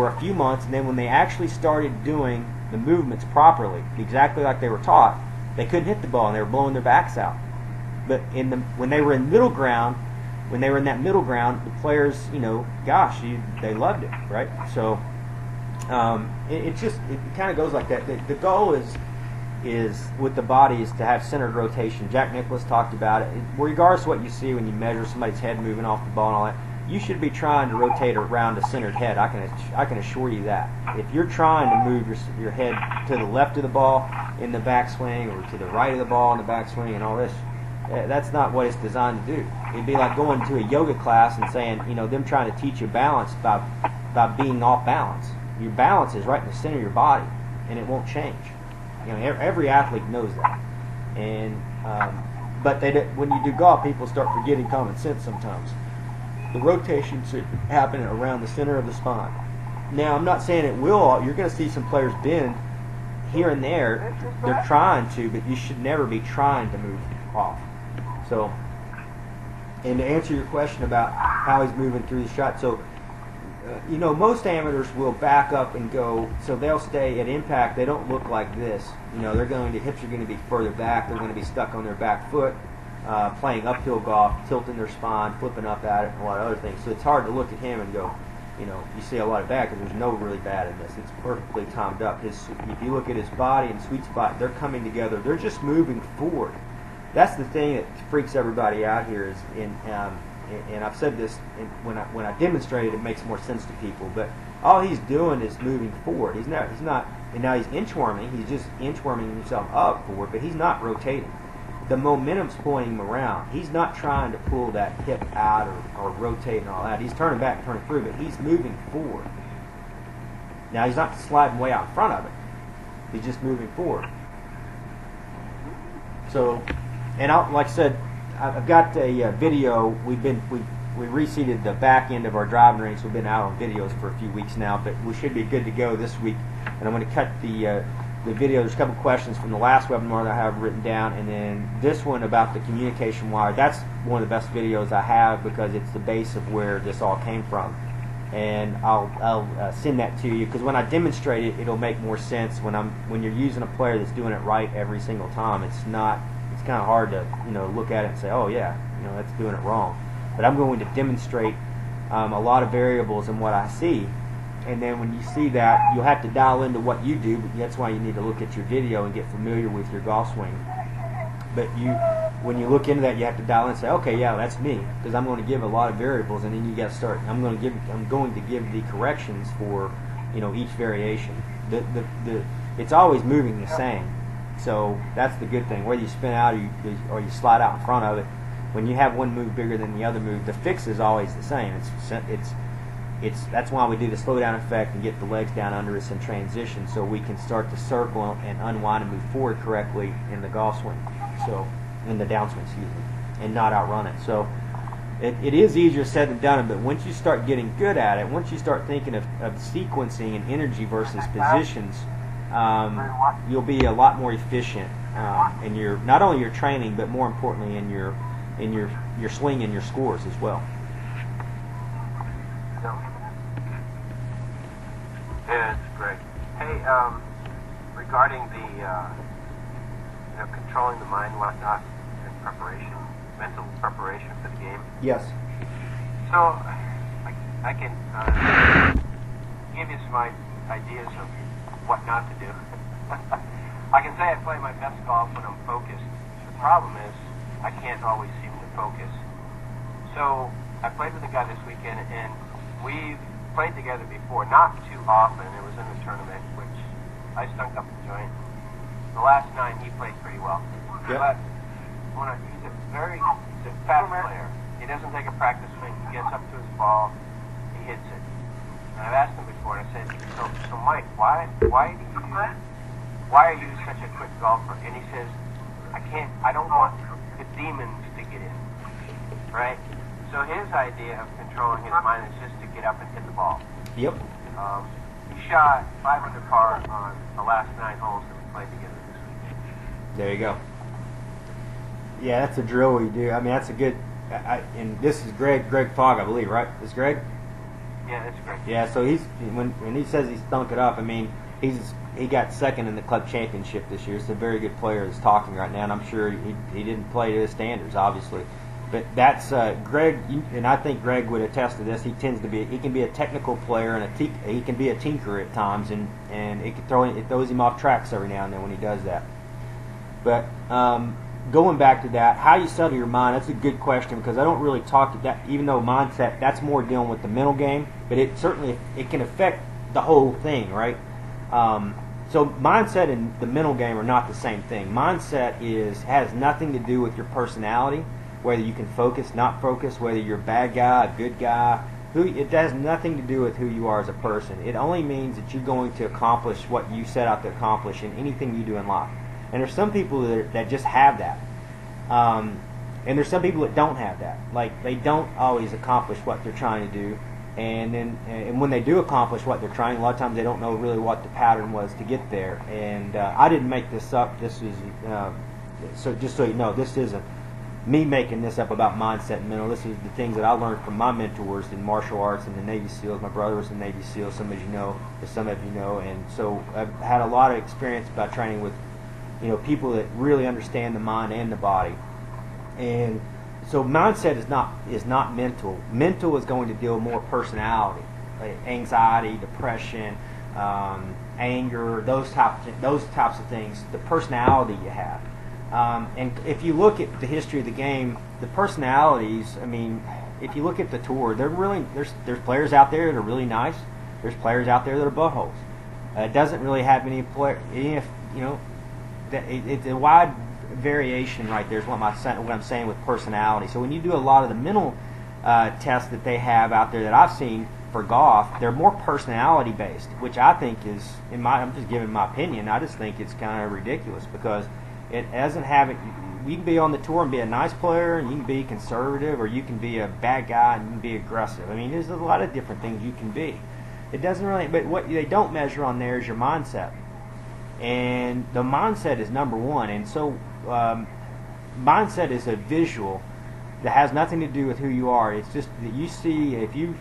a few months, and then when they actually started doing the movements properly, exactly like they were taught, they couldn't hit the ball, and they were blowing their backs out. But when they were in middle ground, the players, they loved it, right? So it kind of goes like that. The goal is with the body is to have centered rotation. Jack Nicklaus talked about it. Regardless of what you see when you measure somebody's head moving off the ball and all that, you should be trying to rotate around a centered head. I can assure you that. If you're trying to move your head to the left of the ball in the backswing or to the right of the ball in the backswing and all this, that's not what it's designed to do. It'd be like going to a yoga class and saying, them trying to teach you balance by being off balance. Your balance is right in the center of your body, and it won't change. Every athlete knows that. And but when you do golf, people start forgetting common sense sometimes. The rotation should happen around the center of the spine. Now, I'm not saying it will. You're going to see some players bend here and there. They're trying to, but you should never be trying to move off. So, and to answer your question about how he's moving through the shot, so most amateurs will back up and go, so they'll stay at impact. They don't look like this. The hips are going to be further back. They're going to be stuck on their back foot, playing uphill golf, tilting their spine, flipping up at it, and a lot of other things. So it's hard to look at him and go, you see a lot of bad because there's no really bad in this. It's perfectly timed up. If you look at his body and sweet spot, they're coming together. They're just moving forward. That's the thing that freaks everybody out here is and I've said this when I demonstrate it, it makes more sense to people. But all he's doing is moving forward. He's not. And now he's inchworming. He's just inchworming himself up forward, but he's not rotating. The momentum's pulling him around. He's not trying to pull that hip out or rotate and all that. He's turning back, turning through, but he's moving forward. Now he's not sliding way out in front of it. He's just moving forward. So, and like I said, I've got a video. We reseeded the back end of our driving range. So we've been out on videos for a few weeks now, but we should be good to go this week. And I'm going to cut the video. There's a couple questions from the last webinar that I have written down, and then this one about the communication wire. That's one of the best videos I have because it's the base of where this all came from. And I'll send that to you because when I demonstrate it, it'll make more sense when you're using a player that's doing it right every single time. It's kind of hard to look at it and say, oh yeah, that's doing it wrong. But I'm going to demonstrate a lot of variables in what I see, and then when you see that, you'll have to dial into what you do. But that's why you need to look at your video and get familiar with your golf swing. But when you look into that, you have to dial in and say, okay, yeah, that's me, because I'm going to give a lot of variables, and then you got to start. I'm going to give the corrections for each variation. It's always moving the same. So that's the good thing. Whether you spin out or you slide out in front of it, when you have one move bigger than the other move, the fix is always the same. That's why we do the slow down effect and get the legs down under us in transition, so we can start to circle and unwind and move forward correctly in the golf swing. So in the downswing, excuse me, and not outrun it. So it is easier said than done. But once you start getting good at it, once you start thinking of sequencing and energy versus positions. You'll be a lot more efficient in your not only your training, but more importantly in your swing and your scores as well. Yeah, that's great. Hey, regarding the controlling the mind and whatnot in preparation, mental preparation for the game. Yes. So I can give you some ideas of what not to do. I can say I play my best golf when I'm focused. The problem is I can't always seem to focus. So I played with a guy this weekend, and we've played together before, not too often. It was in a tournament, which I stunk up the joint. The last 9, he played pretty well. Yep. But he's a fast player. He doesn't take a practice swing. He gets up to his ball, he hits it. And I've asked him before, and I said, so Mike, why are you such a quick golfer? And he says, I don't want the demons to get in, right? So his idea of controlling his mind is just to get up and hit the ball. Yep. He shot 500 par on the last 9 holes that we played together this weekend. There you go. Yeah, that's a drill we do. I mean, that's a good. And this is Greg Fogg, I believe, right? This is Greg. Yeah, that's great. Yeah, so when he says he stunk it up, I mean he got second in the club championship this year. It's a very good player that's talking right now, and I'm sure he didn't play to his standards, obviously. But that's Greg, and I think Greg would attest to this. He can be a technical player, and he can be a tinkerer at times, and it throws him off tracks every now and then when he does that. But going back to that, how you settle your mind, that's a good question, because I don't really talk to that, even though mindset, that's more dealing with the mental game, but it can affect the whole thing, right? So mindset and the mental game are not the same thing. Mindset has nothing to do with your personality, whether you can focus, not focus, whether you're a bad guy, a good guy. It has nothing to do with who you are as a person. It only means that you're going to accomplish what you set out to accomplish in anything you do in life. And there's some people that just have that. And there's some people that don't have that. Like, they don't always accomplish what they're trying to do. And when they do accomplish what they're trying, a lot of times they don't know really what the pattern was to get there. And I didn't make this up. This is so just so you know, this isn't me making this up about mindset and mental. This is the things that I learned from my mentors in martial arts and the Navy SEALs. My brother was in Navy SEALs, some of you know, and so I've had a lot of experience about training with people that really understand the mind and the body. And so mindset is not mental. Mental is going to deal more personality, like anxiety, depression, anger, those types of things. The personality you have, and if you look at the history of the game, the personalities. I mean, if you look at the tour, there's players out there that are really nice. There's players out there that are buttholes. It doesn't really have any it's a wide variation right there is what I'm saying with personality. So when you do a lot of the mental tests that they have out there that I've seen for golf, they're more personality based, which I think is, I'm just giving my opinion, I just think it's kind of ridiculous, because it doesn't have it. You can be on the tour and be a nice player, and you can be conservative, or you can be a bad guy and you can be aggressive. I mean, there's a lot of different things you can be. It doesn't really, but what they don't measure on there is your mindset. And the mindset is number one. And so mindset is a visual that has nothing to do with who you are. It's just that you see, if you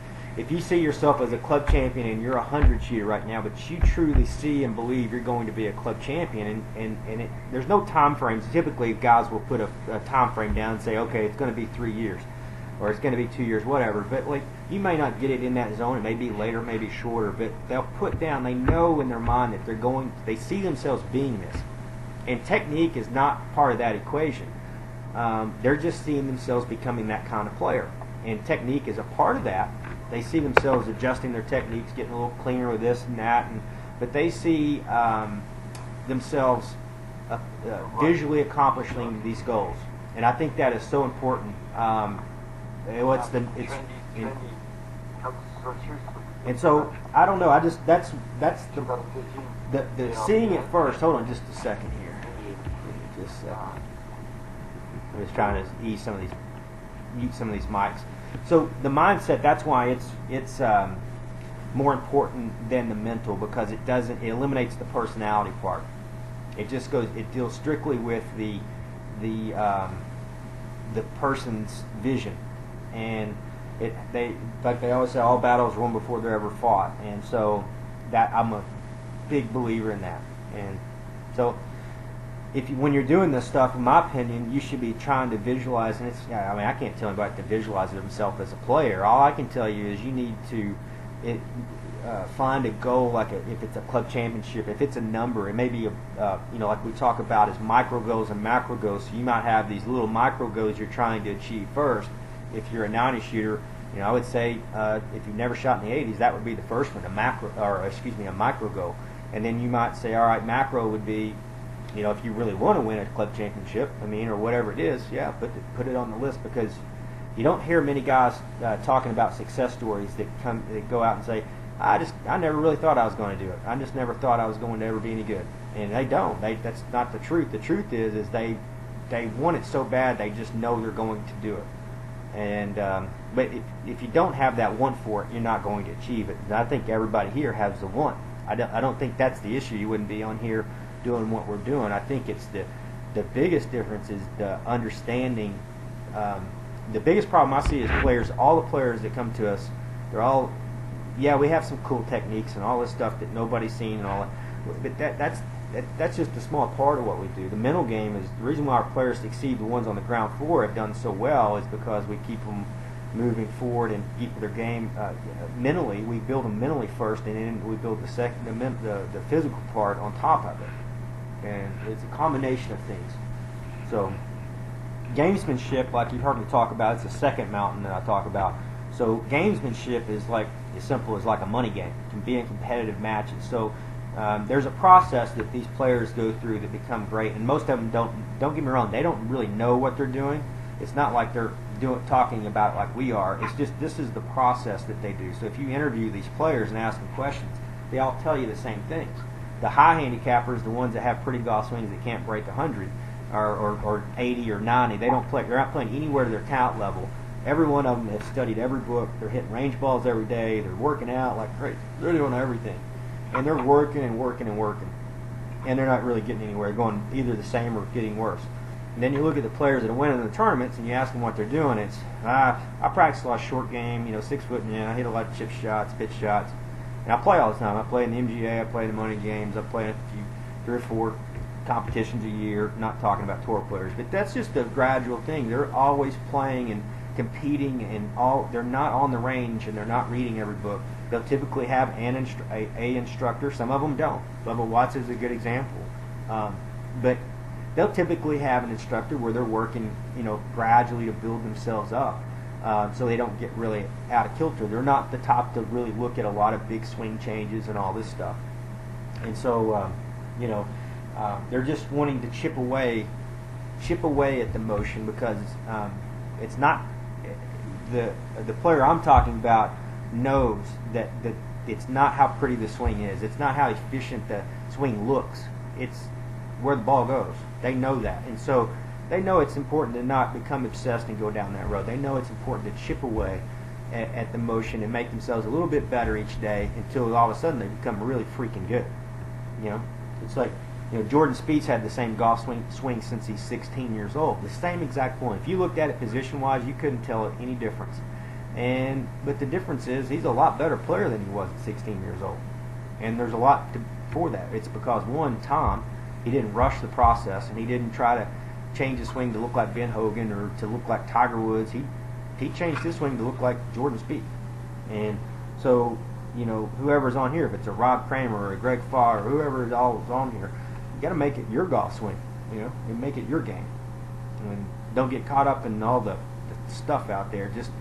see yourself as a club champion and you're a 100-shooter right now, but you truly see and believe you're going to be a club champion, and there's no time frames. Typically, guys will put a time frame down and say, okay, it's going to be 3 years, or it's going to be 2 years, whatever. But like, you may not get it in that zone. It may be later, maybe shorter. But they'll put down. They know in their mind that they see themselves being this. And technique is not part of that equation. They're just seeing themselves becoming that kind of player. And technique is a part of that. They see themselves adjusting their techniques, getting a little cleaner with this and that. But they see themselves visually accomplishing these goals. And I think that is so important. And so I don't know. That's the seeing it first. Hold on, just a second here. I'm just trying to mute some of these mics. So the mindset. That's why it's more important than the mental, because it eliminates the personality part. It deals strictly with the person's vision. And like they always say, all battles are won before they're ever fought. And so that I'm a big believer in that. And so when you're doing this stuff, in my opinion, you should be trying to visualize. And I can't tell anybody to visualize himself as a player. All I can tell you is you need to find a goal, like if it's a club championship, if it's a number, it may be like we talk about as micro goals and macro goals. So you might have these little micro goals you're trying to achieve first. If you're a 90 shooter, I would say if you've never shot in the 80s, that would be the first one, a micro goal. And then you might say, all right, macro would be, if you really want to win a club championship, or whatever it is, put it on the list, because you don't hear many guys talking about success stories that go out and say, I never really thought I was going to do it. I just never thought I was going to ever be any good. And they don't. That's not the truth. The truth is they want it so bad they just know they're going to do it. And but if you don't have that want for it, you're not going to achieve it. And I think everybody here has the want. I don't think that's the issue. You wouldn't be on here doing what we're doing. I think it's the biggest difference is the understanding. The biggest problem I see is players. All the players that come to us, they're all, we have some cool techniques and all this stuff that nobody's seen and all that. But that's just a small part of what we do. The mental game is the reason why our players succeed. The ones on the ground floor have done so well is because we keep them moving forward and keep their game mentally. We build them mentally first, and then we build the physical part on top of it. And it's a combination of things. So gamesmanship, like you've heard me talk about, it's the second mountain that I talk about. So gamesmanship is like as simple as like a money game. It can be in competitive matches. So there's a process that these players go through to become great, and most of them don't get me wrong, they don't really know what they're doing. It's not like they're talking about it like we are. It's just this is the process that they do. So if you interview these players and ask them questions, they all tell you the same things. The high handicappers, the ones that have pretty golf swings that can't break 100 or 80 or 90, they're not playing anywhere to their talent level. Every one of them has studied every book. They're hitting range balls every day. They're working out like crazy. They're doing everything. And they're working and working and working. And they're not really getting anywhere. They're going either the same or getting worse. And then you look at the players that are winning the tournaments and you ask them what they're doing. It's, I practice a lot of short game, 6 foot and I hit a lot of chip shots, pitch shots. And I play all the time. I play in the MGA, I play in the money games, I play in 3 or 4 competitions a year, not talking about tour players. But that's just a gradual thing. They're always playing and competing, and they're not on the range and they're not reading every book. They'll typically have a instructor. Some of them don't. Bubba Watts is a good example. But they'll typically have an instructor where they're working, gradually to build themselves up, so they don't get really out of kilter. They're not the top to really look at a lot of big swing changes and all this stuff. And so, they're just wanting to chip away at the motion, because it's not the player I'm talking about knows that it's not how pretty the swing is. It's not how efficient the swing looks. It's where the ball goes. They know that. And so they know it's important to not become obsessed and go down that road. They know it's important to chip away at the motion and make themselves a little bit better each day until all of a sudden they become really freaking good. It's like, Jordan Spieth's had the same golf swing since he's 16 years old. The same exact point. If you looked at it position-wise, you couldn't tell it any difference. But the difference is he's a lot better player than he was at 16 years old. And there's a lot for that. It's because, one, Tom, he didn't rush the process, and he didn't try to change his swing to look like Ben Hogan or to look like Tiger Woods. He changed his swing to look like Jordan Spieth. And so, whoever's on here, if it's a Rob Kramer or a Greg Farr or whoever is all on here, you got to make it your golf swing, and make it your game. And don't get caught up in all the stuff out there. Just,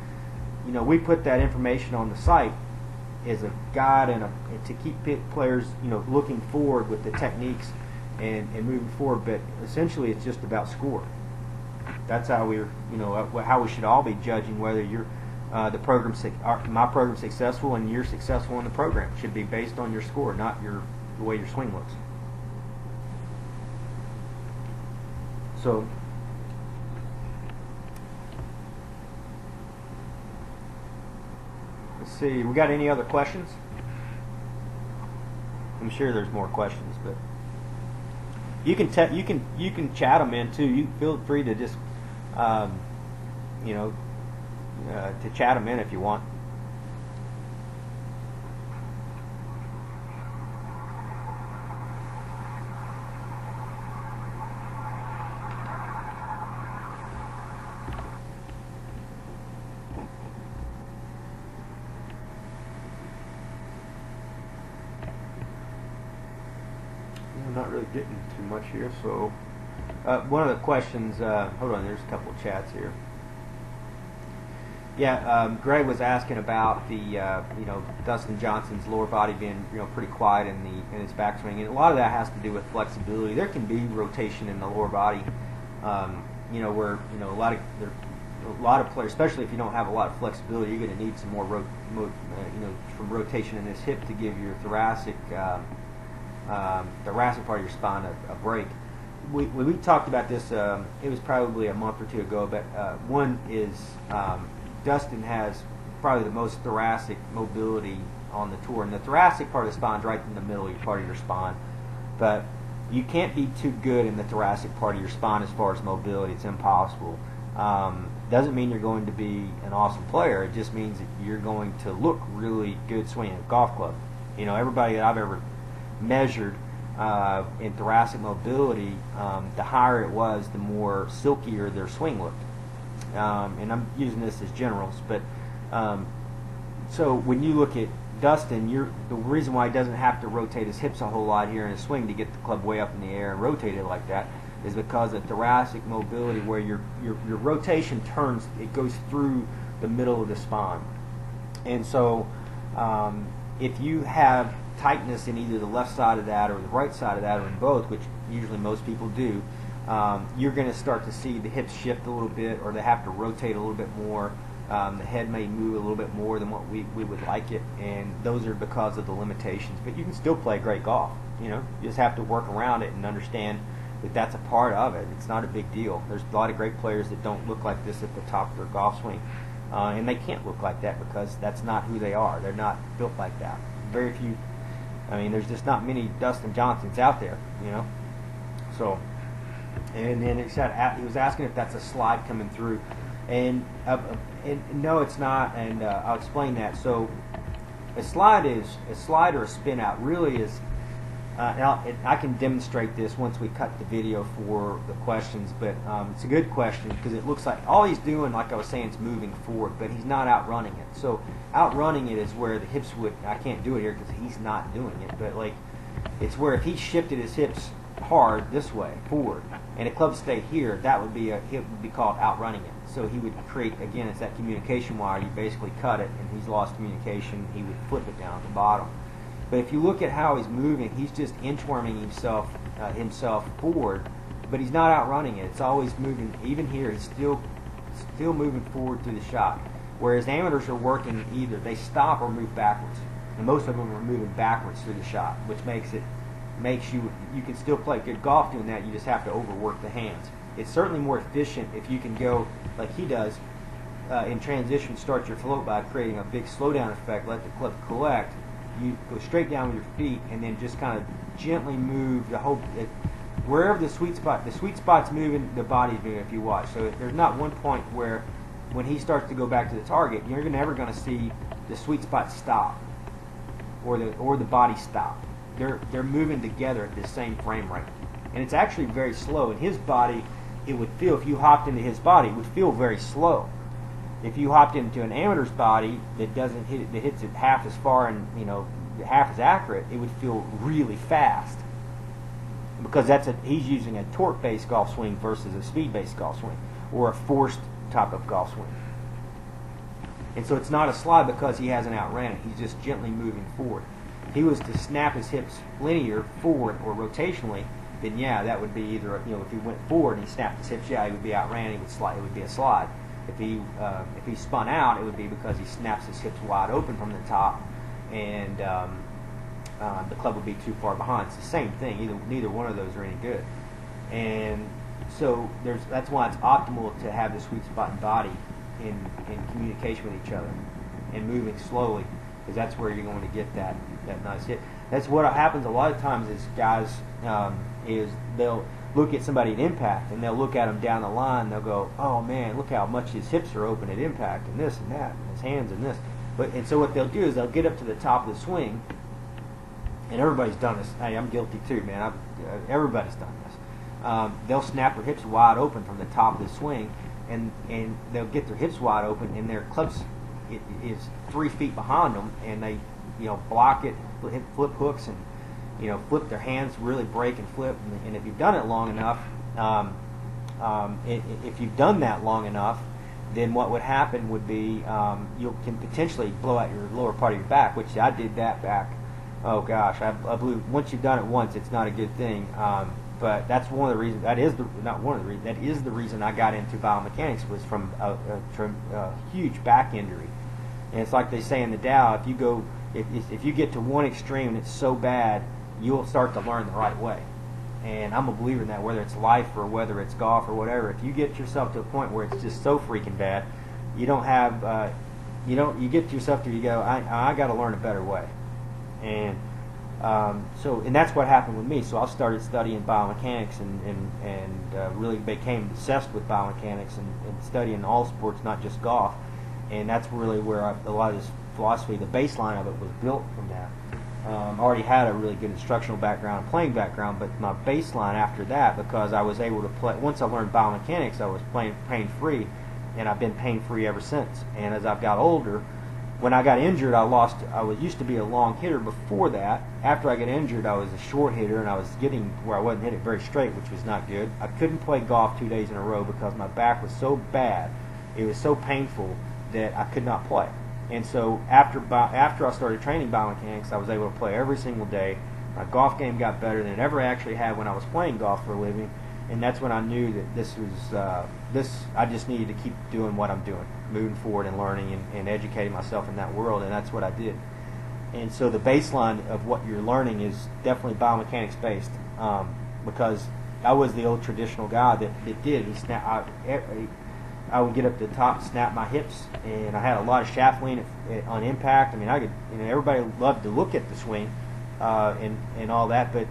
we put that information on the site as a guide and to keep players, looking forward with the techniques and moving forward. But essentially, it's just about score. That's how how we should all be judging whether you're my program's successful and you're successful in the program. It should be based on your score, not the way your swing looks. So, let's see. We got any other questions? I'm sure there's more questions, but you can chat them in too. You feel free to just to chat them in if you want. I'm not really getting too much here. So one of the questions, hold on, there's a couple of chats here. Yeah, Greg was asking about the Dustin Johnson's lower body being pretty quiet in his backswing, and a lot of that has to do with flexibility. There can be rotation in the lower body, where a lot of players, especially if you don't have a lot of flexibility, you're going to need some more from rotation in this hip to give your thoracic part of your spine a break. We talked about this. It was probably a month or two ago, but one is Dustin has probably the most thoracic mobility on the tour, and the thoracic part of the spine is right in the middle of part of your spine. But you can't be too good in the thoracic part of your spine as far as mobility. It's impossible. Doesn't mean you're going to be an awesome player. It just means that you're going to look really good swinging a golf club. Everybody that I've ever measured in thoracic mobility, the higher it was, the more silkier their swing looked. And I'm using this as generals, but so when you look at Dustin, the reason why he doesn't have to rotate his hips a whole lot here in his swing to get the club way up in the air and rotate it like that is because of thoracic mobility, where your rotation turns, it goes through the middle of the spine. And so if you have tightness in either the left side of that or the right side of that or in both, which usually most people do, you're going to start to see the hips shift a little bit, or they have to rotate a little bit more. The head may move a little bit more than what we would like it, and those are because of the limitations. But you can still play great golf. You just have to work around it and understand that that's a part of it. It's not a big deal. There's a lot of great players that don't look like this at the top of their golf swing, and they can't look like that because that's not who they are. They're not built like that. Very few. There's just not many Dustin Johnsons out there. So. And then he was asking if that's a slide coming through, and no, it's not. And I'll explain that. So, a slide or a spin out really is. I can demonstrate this once we cut the video for the questions, but it's a good question because it looks like all he's doing, like I was saying, is moving forward, but he's not outrunning it. So, outrunning it is where the hips would. I can't do it here because he's not doing it, but it's where if he shifted his hips hard this way forward and a club stayed here, it would be called outrunning it. So he would create, again, it's that communication wire. You basically cut it, and he's lost communication. He would flip it down at the bottom. But if you look at how he's moving, he's just inchworming himself forward, but he's not outrunning it. It's always moving. Even here, he's still moving forward through the shot. Whereas amateurs are working either they stop or move backwards, and most of them are moving backwards through the shot, which makes you can still play good golf doing that. You just have to overwork the hands. It's certainly more efficient if you can go like he does in transition, start your float by creating a big slowdown effect, let the club collect, you go straight down with your feet, and then just kind of gently move the whole wherever the sweet spot's moving, the body's moving if you watch. So there's not one point where when he starts to go back to the target, you're never going to see the sweet spot stop or the body stop. They're moving together at the same frame rate, and it's actually very slow. In his body, it would feel, if you hopped into his body, it would feel very slow. If you hopped into an amateur's body that doesn't that hits it half as far and half as accurate, it would feel really fast because he's using a torque-based golf swing versus a speed-based golf swing or a forced type of golf swing. And so it's not a slide because he hasn't outran it. He's just gently moving forward. If he was to snap his hips linear forward or rotationally, then yeah, that would be either if he went forward and he snapped his hips, yeah, he would be outran. He would slide. It would be a slide. If he spun out, it would be because he snaps his hips wide open from the top, and the club would be too far behind. It's the same thing. Neither one of those are any good. And so that's why it's optimal to have the sweet spot and body in communication with each other and moving slowly, because that's where you're going to get that nice hit. That's what happens a lot of times is guys is they'll look at somebody at impact and they'll look at him down the line and they'll go, oh man, look how much his hips are open at impact and this and that and his hands and this. And so what they'll do is they'll get up to the top of the swing, and everybody's done this. Hey, I'm guilty too, man. Everybody's done this. They'll snap their hips wide open from the top of the swing, and they'll get their hips wide open, and their clubs is 3 feet behind them, and they block it, hit flip hooks, and flip their hands, really break and flip. And if you've done it long enough, if you've done that long enough, then what would happen would be you can potentially blow out your lower part of your back, which I did that back. Oh gosh, I blew. Once you've done it once, it's not a good thing. But that's one of the reasons. That is not one of the reasons. That is the reason I got into biomechanics, was from a huge back injury. And it's like they say in the Dow, if you get to one extreme and it's so bad, you'll start to learn the right way. And I'm a believer in that, whether it's life or whether it's golf or whatever. If you get yourself to a point where it's just so freaking bad, you get to yourself to you go, I got to learn a better way. And and that's what happened with me. So I started studying biomechanics and really became obsessed with biomechanics and studying all sports, not just golf. And that's really where a lot of this philosophy, the baseline of it, was built from that. I already had a really good instructional background and playing background, but my baseline after that, because I was able to play, once I learned biomechanics, I was playing pain-free, and I've been pain-free ever since. And as I've got older, when I got injured, I used to be a long hitter before that. After I got injured, I was a short hitter, and I was getting where I wasn't hitting it very straight, which was not good. I couldn't play golf 2 days in a row because my back was so bad, it was so painful that I could not play. And so after I started training biomechanics, I was able to play every single day. My golf game got better than it ever actually had when I was playing golf for a living, and that's when I knew that I just needed to keep doing what I'm doing, moving forward and learning and educating myself in that world, and that's what I did. And so the baseline of what you're learning is definitely biomechanics based, because I was the old traditional guy that did. I would get up to the top, snap my hips, and I had a lot of shaft lean on impact. I mean, everybody loved to look at the swing and all that, but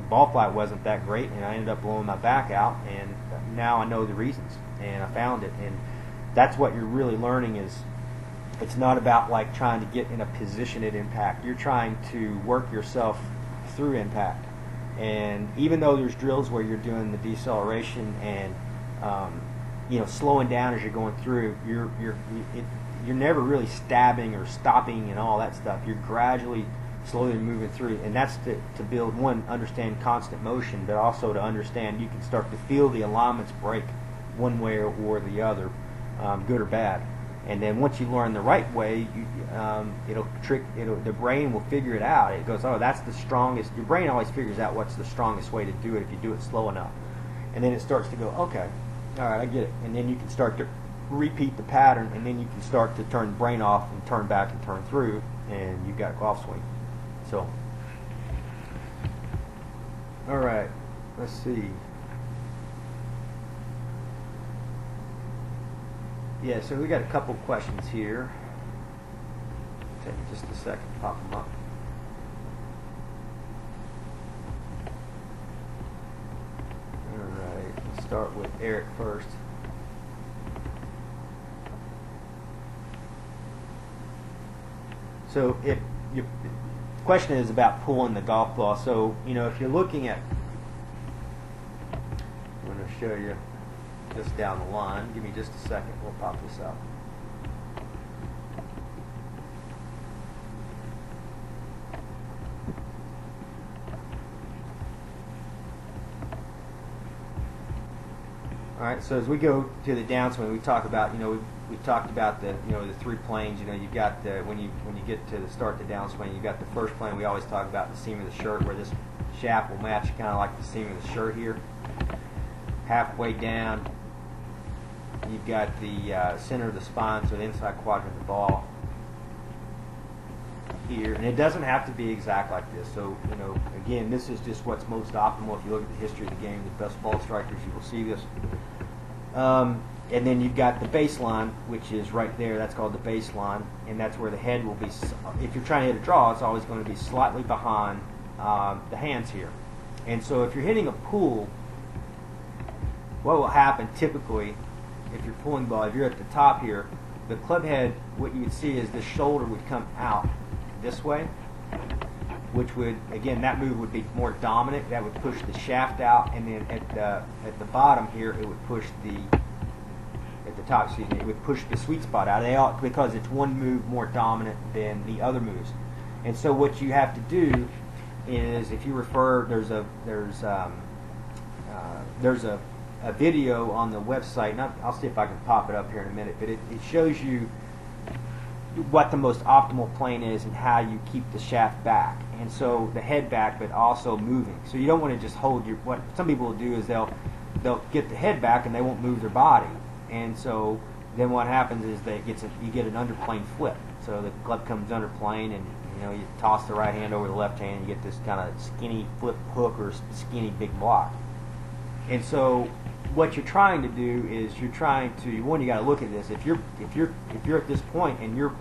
ball flight wasn't that great, and I ended up blowing my back out. And now I know the reasons, and I found it. And that's what you're really learning is, it's not about like trying to get in a position at impact. You're trying to work yourself through impact. And even though there's drills where you're doing the deceleration and slowing down as you're going through, you're never really stabbing or stopping and all that stuff. You're gradually, slowly moving through, and that's to build, understand constant motion, but also to understand you can start to feel the alignments break one way or the other, good or bad. And then once you learn the right way, the brain will figure it out. It goes, oh, that's the strongest. Your brain always figures out what's the strongest way to do it if you do it slow enough. And then it starts to go, okay, all right, I get it. And then you can start to repeat the pattern, and then you can start to turn the brain off and turn back and turn through, and you've got a golf swing. So, all right, let's see. Yeah, so we got a couple questions here. Take just a second to pop them up. Let's start with Eric first. So if your question is about pulling the golf ball, so if you're looking at, I'm going to show you just down the line. Give me just a second. We'll pop this up. All right, so as we go to the downswing, we talk about, we talked about the, the three planes. You've got when you get to the start the downswing, you've got the first plane. We always talk about the seam of the shirt, where this shaft will match kind of like the seam of the shirt here. Halfway down, you've got the center of the spine, so the inside quadrant of the ball here. And it doesn't have to be exact like this. So, again, this is just what's most optimal. If you look at the history of the game, the best ball strikers, you will see this. And then you've got the baseline, which is right there. That's called the baseline, and that's where the head will be. If you're trying to hit a draw, it's always going to be slightly behind the hands here. And so if you're hitting a pool, what will happen typically if you're pulling the ball, if you're at the top here, the club head, what you would see is the shoulder would come out this way, which would, again, that move would be more dominant. That would push the shaft out, and then at the bottom here, it would push at the top, excuse me, it would push the sweet spot out. Because it's one move more dominant than the other moves. And so what you have to do is, if you refer, there's a video on the website, and I'll see if I can pop it up here in a minute, but it shows you what the most optimal plane is and how you keep the shaft back, and so the head back, but also moving. So you don't want to just hold your. What some people will do is they'll get the head back and they won't move their body, and so then what happens is you get an underplane flip. So the club comes underplane, and you toss the right hand over the left hand, and you get this kind of skinny flip hook or skinny big block. And so what you're trying to do is you got to look at this. If you're at this point and you're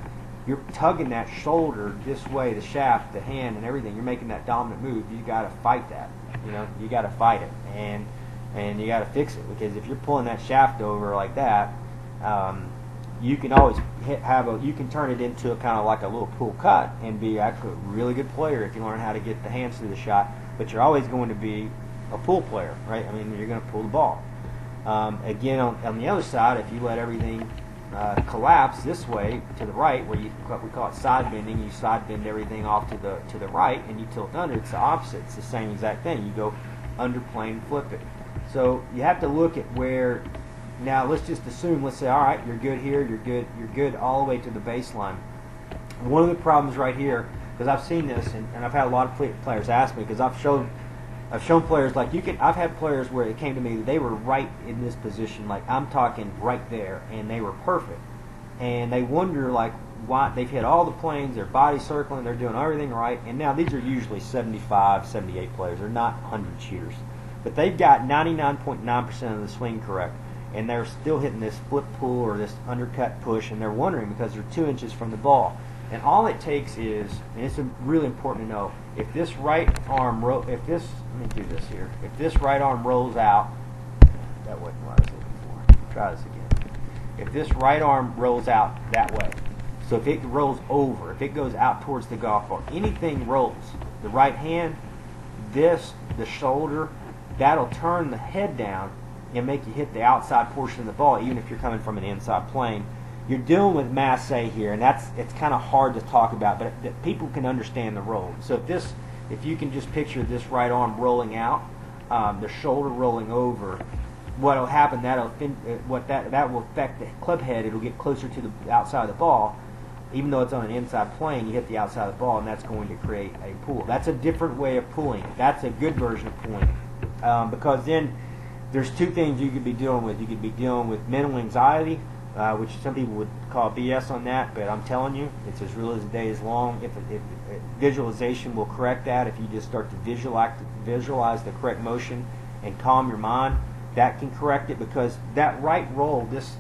tugging that shoulder this way, the shaft, the hand, and everything, you're making that dominant move. You got to fight that. You got to fight it, and you got to fix it, because if you're pulling that shaft over like that, you can always you can turn it into a kind of like a little pull cut and be actually a really good player if you learn how to get the hands through the shot. But you're always going to be a pull player, right? I mean, you're going to pull the ball. Again, on the other side, if you let everything collapse this way to the right, where we call it side bending, you side bend everything off to the right, and you tilt under. It's the opposite. It's the same exact thing. You go under plane, flip it. So you have to look at where. Now let's just assume. Let's say, all right, you're good here. You're good all the way to the baseline. One of the problems right here, because I've seen this, and I've had a lot of players ask me, because I've shown players like I've had players where it came to me that they were right in this position, like I'm talking right there, and they were perfect, and they wonder like why they've hit all the planes, their body's circling, they're doing everything right, and now these are usually 75, 78 players, they're not 100 shooters, but they've got 99.9% of the swing correct, and they're still hitting this flip pull or this undercut push, and they're wondering because they're 2 inches from the ball. And all it takes is, and it's really important to know, if this right arm let me do this here. If this right arm rolls out, that wasn't what I was looking for. Try this again. If this right arm rolls out that way, so if it rolls over, if it goes out towards the golf ball, anything rolls, the right hand, the shoulder, that'll turn the head down and make you hit the outside portion of the ball, even if you're coming from an inside plane. You're dealing with masse here, and it's kind of hard to talk about, but people can understand the roll. So if you can just picture this right arm rolling out, the shoulder rolling over, what'll happen? That will affect the club head. It'll get closer to the outside of the ball, even though it's on an inside plane. You hit the outside of the ball, and that's going to create a pull. That's a different way of pulling. That's a good version of pulling, because then there's two things you could be dealing with. You could be dealing with mental anxiety, which some people would call BS on that, but I'm telling you, it's as real as the day is long. If visualization will correct that, if you just start to visualize the correct motion and calm your mind, that can correct it, because that right roll, this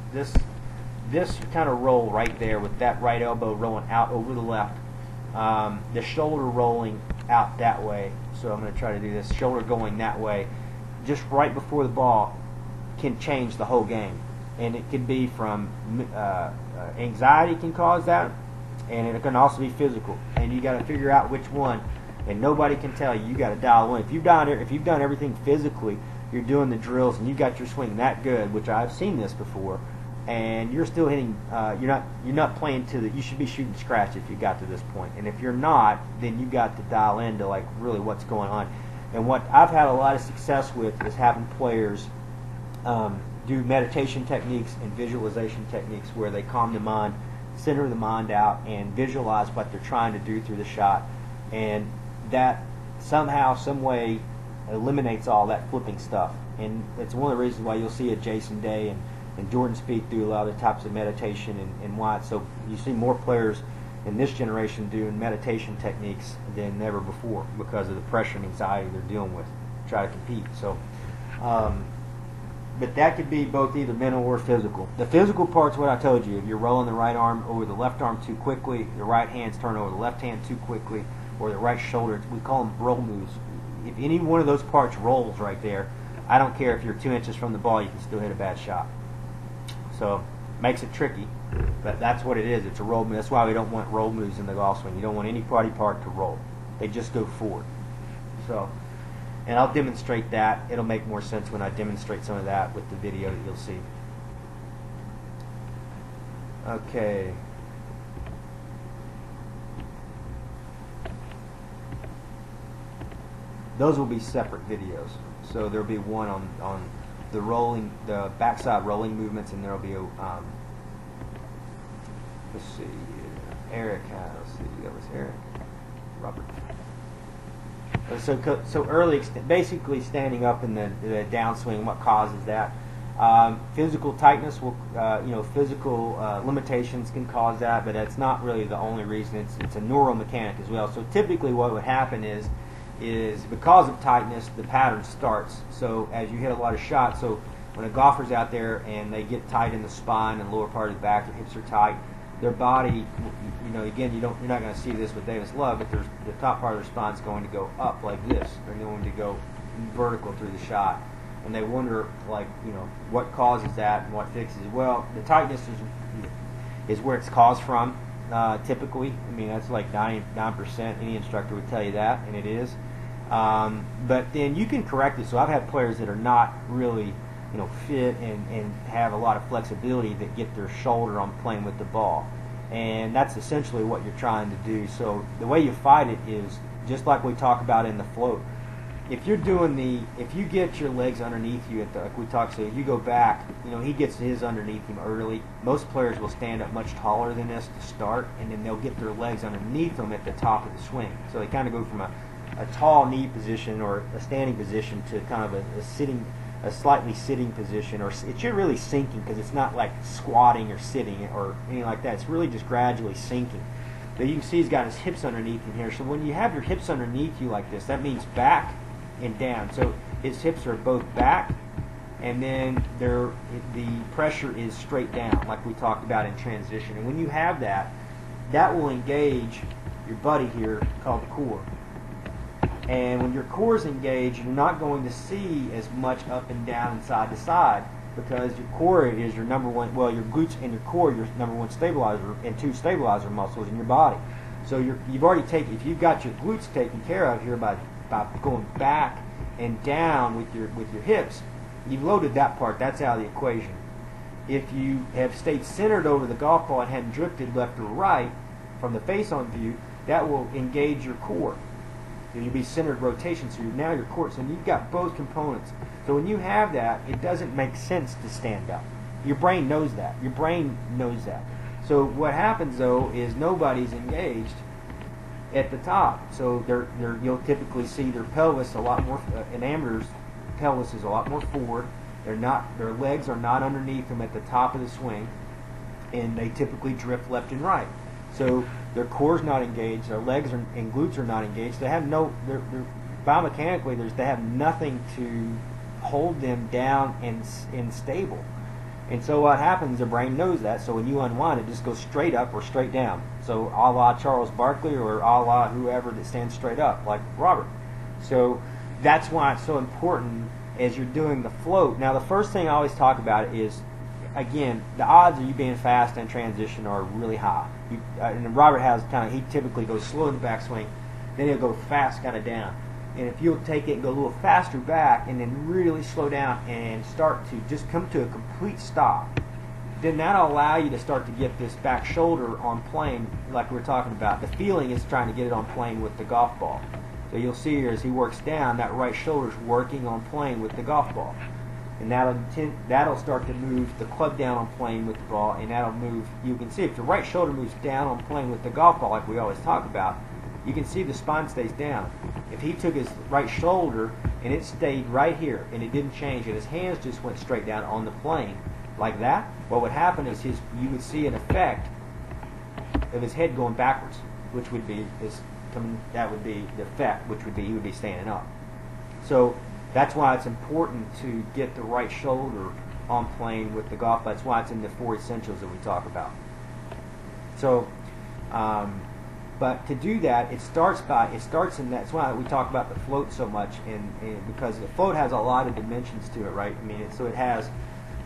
kind of roll right there with that right elbow rolling out over the left, the shoulder rolling out that way. So I'm going to try to do this, shoulder going that way, just right before the ball, can change the whole game. And it can be from anxiety can cause that, and it can also be physical. And you got to figure out which one. And nobody can tell you. You got to dial in. If you've done everything physically, you're doing the drills, and you got your swing that good, which I've seen this before, and you're still hitting. You're not playing to the. You should be shooting scratch if you got to this point. And if you're not, then you got to dial into like really what's going on. And what I've had a lot of success with is having players do meditation techniques and visualization techniques where they calm the mind, center the mind out, and visualize what they're trying to do through the shot. And that somehow, some way, eliminates all that flipping stuff. And it's one of the reasons why you'll see a Jason Day and Jordan Spieth do a lot of the types of meditation, and why. So you see more players in this generation doing meditation techniques than ever before because of the pressure and anxiety they're dealing with to try to compete. So, but that could be both either mental or physical. The physical part's what I told you. If you're rolling the right arm over the left arm too quickly, the right hand's turn over the left hand too quickly, or the right shoulder, we call them roll moves. If any one of those parts rolls right there, I don't care if you're 2 inches from the ball, you can still hit a bad shot. So, makes it tricky, but that's what it is. It's a roll move. That's why we don't want roll moves in the golf swing. You don't want any body part to roll. They just go forward. So, and I'll demonstrate that. It'll make more sense when I demonstrate some of that with the video that you'll see. Okay. those will be separate videos. So there'll be one on the backside rolling movements, and there'll be a let's see, Eric has. Let's see, that was Eric. Robert. So early, basically standing up in the downswing, what causes that? Physical tightness will, physical limitations can cause that, but that's not really the only reason. It's a neuromechanic as well. So typically, what would happen is because of tightness, the pattern starts. So as you hit a lot of shots, so when a golfer's out there and they get tight in the spine and lower part of the back, their hips are tight, their body, again, you're not going to see this with Davis Love, but the top part of their spine is going to go up like this. They're going to go vertical through the shot, and they wonder, what causes that and what fixes it. Well, the tightness is where it's caused from. Typically, I mean, that's like 99%. Any instructor would tell you that, and it is. But then you can correct it. So I've had players that are not really fit and have a lot of flexibility that get their shoulder on playing with the ball, and that's essentially what you're trying to do. So the way you fight it is just like we talk about in the float. If you get your legs underneath you like we talked, so you go back, he gets his underneath him early. Most players will stand up much taller than this to start, and then they'll get their legs underneath them at the top of the swing. So they kind of go from a tall knee position or a standing position to kind of a slightly sitting position, or you're really sinking, because it's not like squatting or sitting or anything like that. It's really just gradually sinking. But you can see he's got his hips underneath him here. So when you have your hips underneath you like this, that means back and down. So his hips are both back, and then the pressure is straight down, like we talked about in transition. And when you have that, that will engage your buddy here called the core. And when your core is engaged, you're not going to see as much up and down and side to side, because your core is your number one, your glutes and your core, your number one stabilizer and two stabilizer muscles in your body. So you've already taken, if you've got your glutes taken care of here by going back and down with your hips, you've loaded that part. That's out of the equation. If you have stayed centered over the golf ball and hadn't drifted left or right from the face-on view, that will engage your core. You'll be centered rotation, so now your core. So you've got both components. So when you have that, it doesn't make sense to stand up. Your brain knows that. Your brain knows that. So what happens though is nobody's engaged at the top. So you'll typically see their pelvis a lot more. An amateur's pelvis is a lot more forward. Their legs are not underneath them at the top of the swing, and they typically drift left and right. So their core's not engaged, their legs and glutes are not engaged. They have they're biomechanically, they have nothing to hold them down and stable. And so what happens, the brain knows that, so when you unwind, it just goes straight up or straight down. So a la Charles Barkley or a la whoever that stands straight up, like Robert. So that's why it's so important as you're doing the float. Now the first thing I always talk about is, again, the odds of you being fast in transition are really high. And Robert has he typically goes slow in the backswing, then he'll go fast kind of down. And if you'll take it and go a little faster back and then really slow down and start to just come to a complete stop, then that'll allow you to start to get this back shoulder on plane like we were talking about. The feeling is trying to get it on plane with the golf ball. So you'll see here as he works down, that right shoulder's working on plane with the golf ball. And that'll start to move the club down on plane with the ball, and that'll move, you can see if the right shoulder moves down on plane with the golf ball like we always talk about, you can see the spine stays down. If he took his right shoulder and it stayed right here and it didn't change and his hands just went straight down on the plane like that, what would happen is you would see an effect of his head going backwards, which would be that would be the effect, which would be he would be standing up. So that's why it's important to get the right shoulder on plane with the golf. That's why it's in the 4 essentials that we talk about. So, but to do that, it starts in that's why we talk about the float so much, and because the float has a lot of dimensions to it, right? I mean, so it has,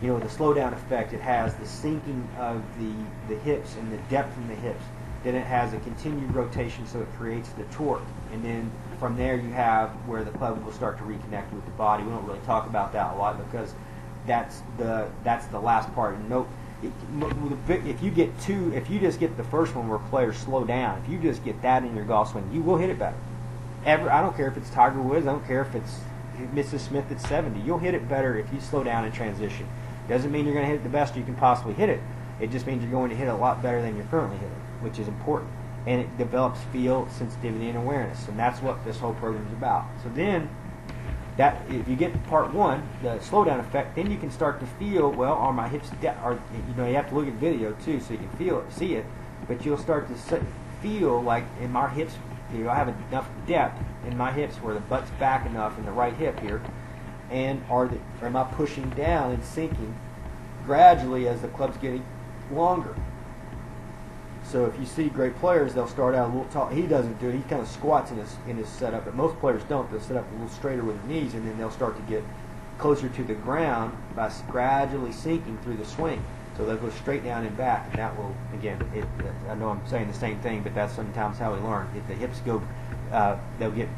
the slow down effect. It has the sinking of the hips and the depth in the hips. Then it has a continued rotation, so it creates the torque, and then from there you have where the club will start to reconnect with the body. We don't really talk about that a lot because that's the last part. And if you just get the first one where players slow down, if you just get that in your golf swing, you will hit it better. I don't care if it's Tiger Woods. I don't care if it's Mrs. Smith at 70. You'll hit it better if you slow down in transition. Doesn't mean you're going to hit it the best you can possibly hit it. It just means you're going to hit it a lot better than you're currently hitting, which is important. And it develops feel, sensitivity, and awareness. And that's what this whole program is about. So then, that if you get to part one, the slowdown effect, then you can start to feel, well, are my hips, you have to look at video too so you can feel it, see it, but you'll start to feel like in my hips, I have enough depth in my hips where the butt's back enough in the right hip here, and am I pushing down and sinking gradually as the club's getting longer. So if you see great players, they'll start out a little tall. He doesn't do it. He kind of squats in his setup, but most players don't. They'll set up a little straighter with their knees, and then they'll start to get closer to the ground by gradually sinking through the swing. So they'll go straight down and back, and that will, again, I know I'm saying the same thing, but that's sometimes how we learn. If the hips go, they'll get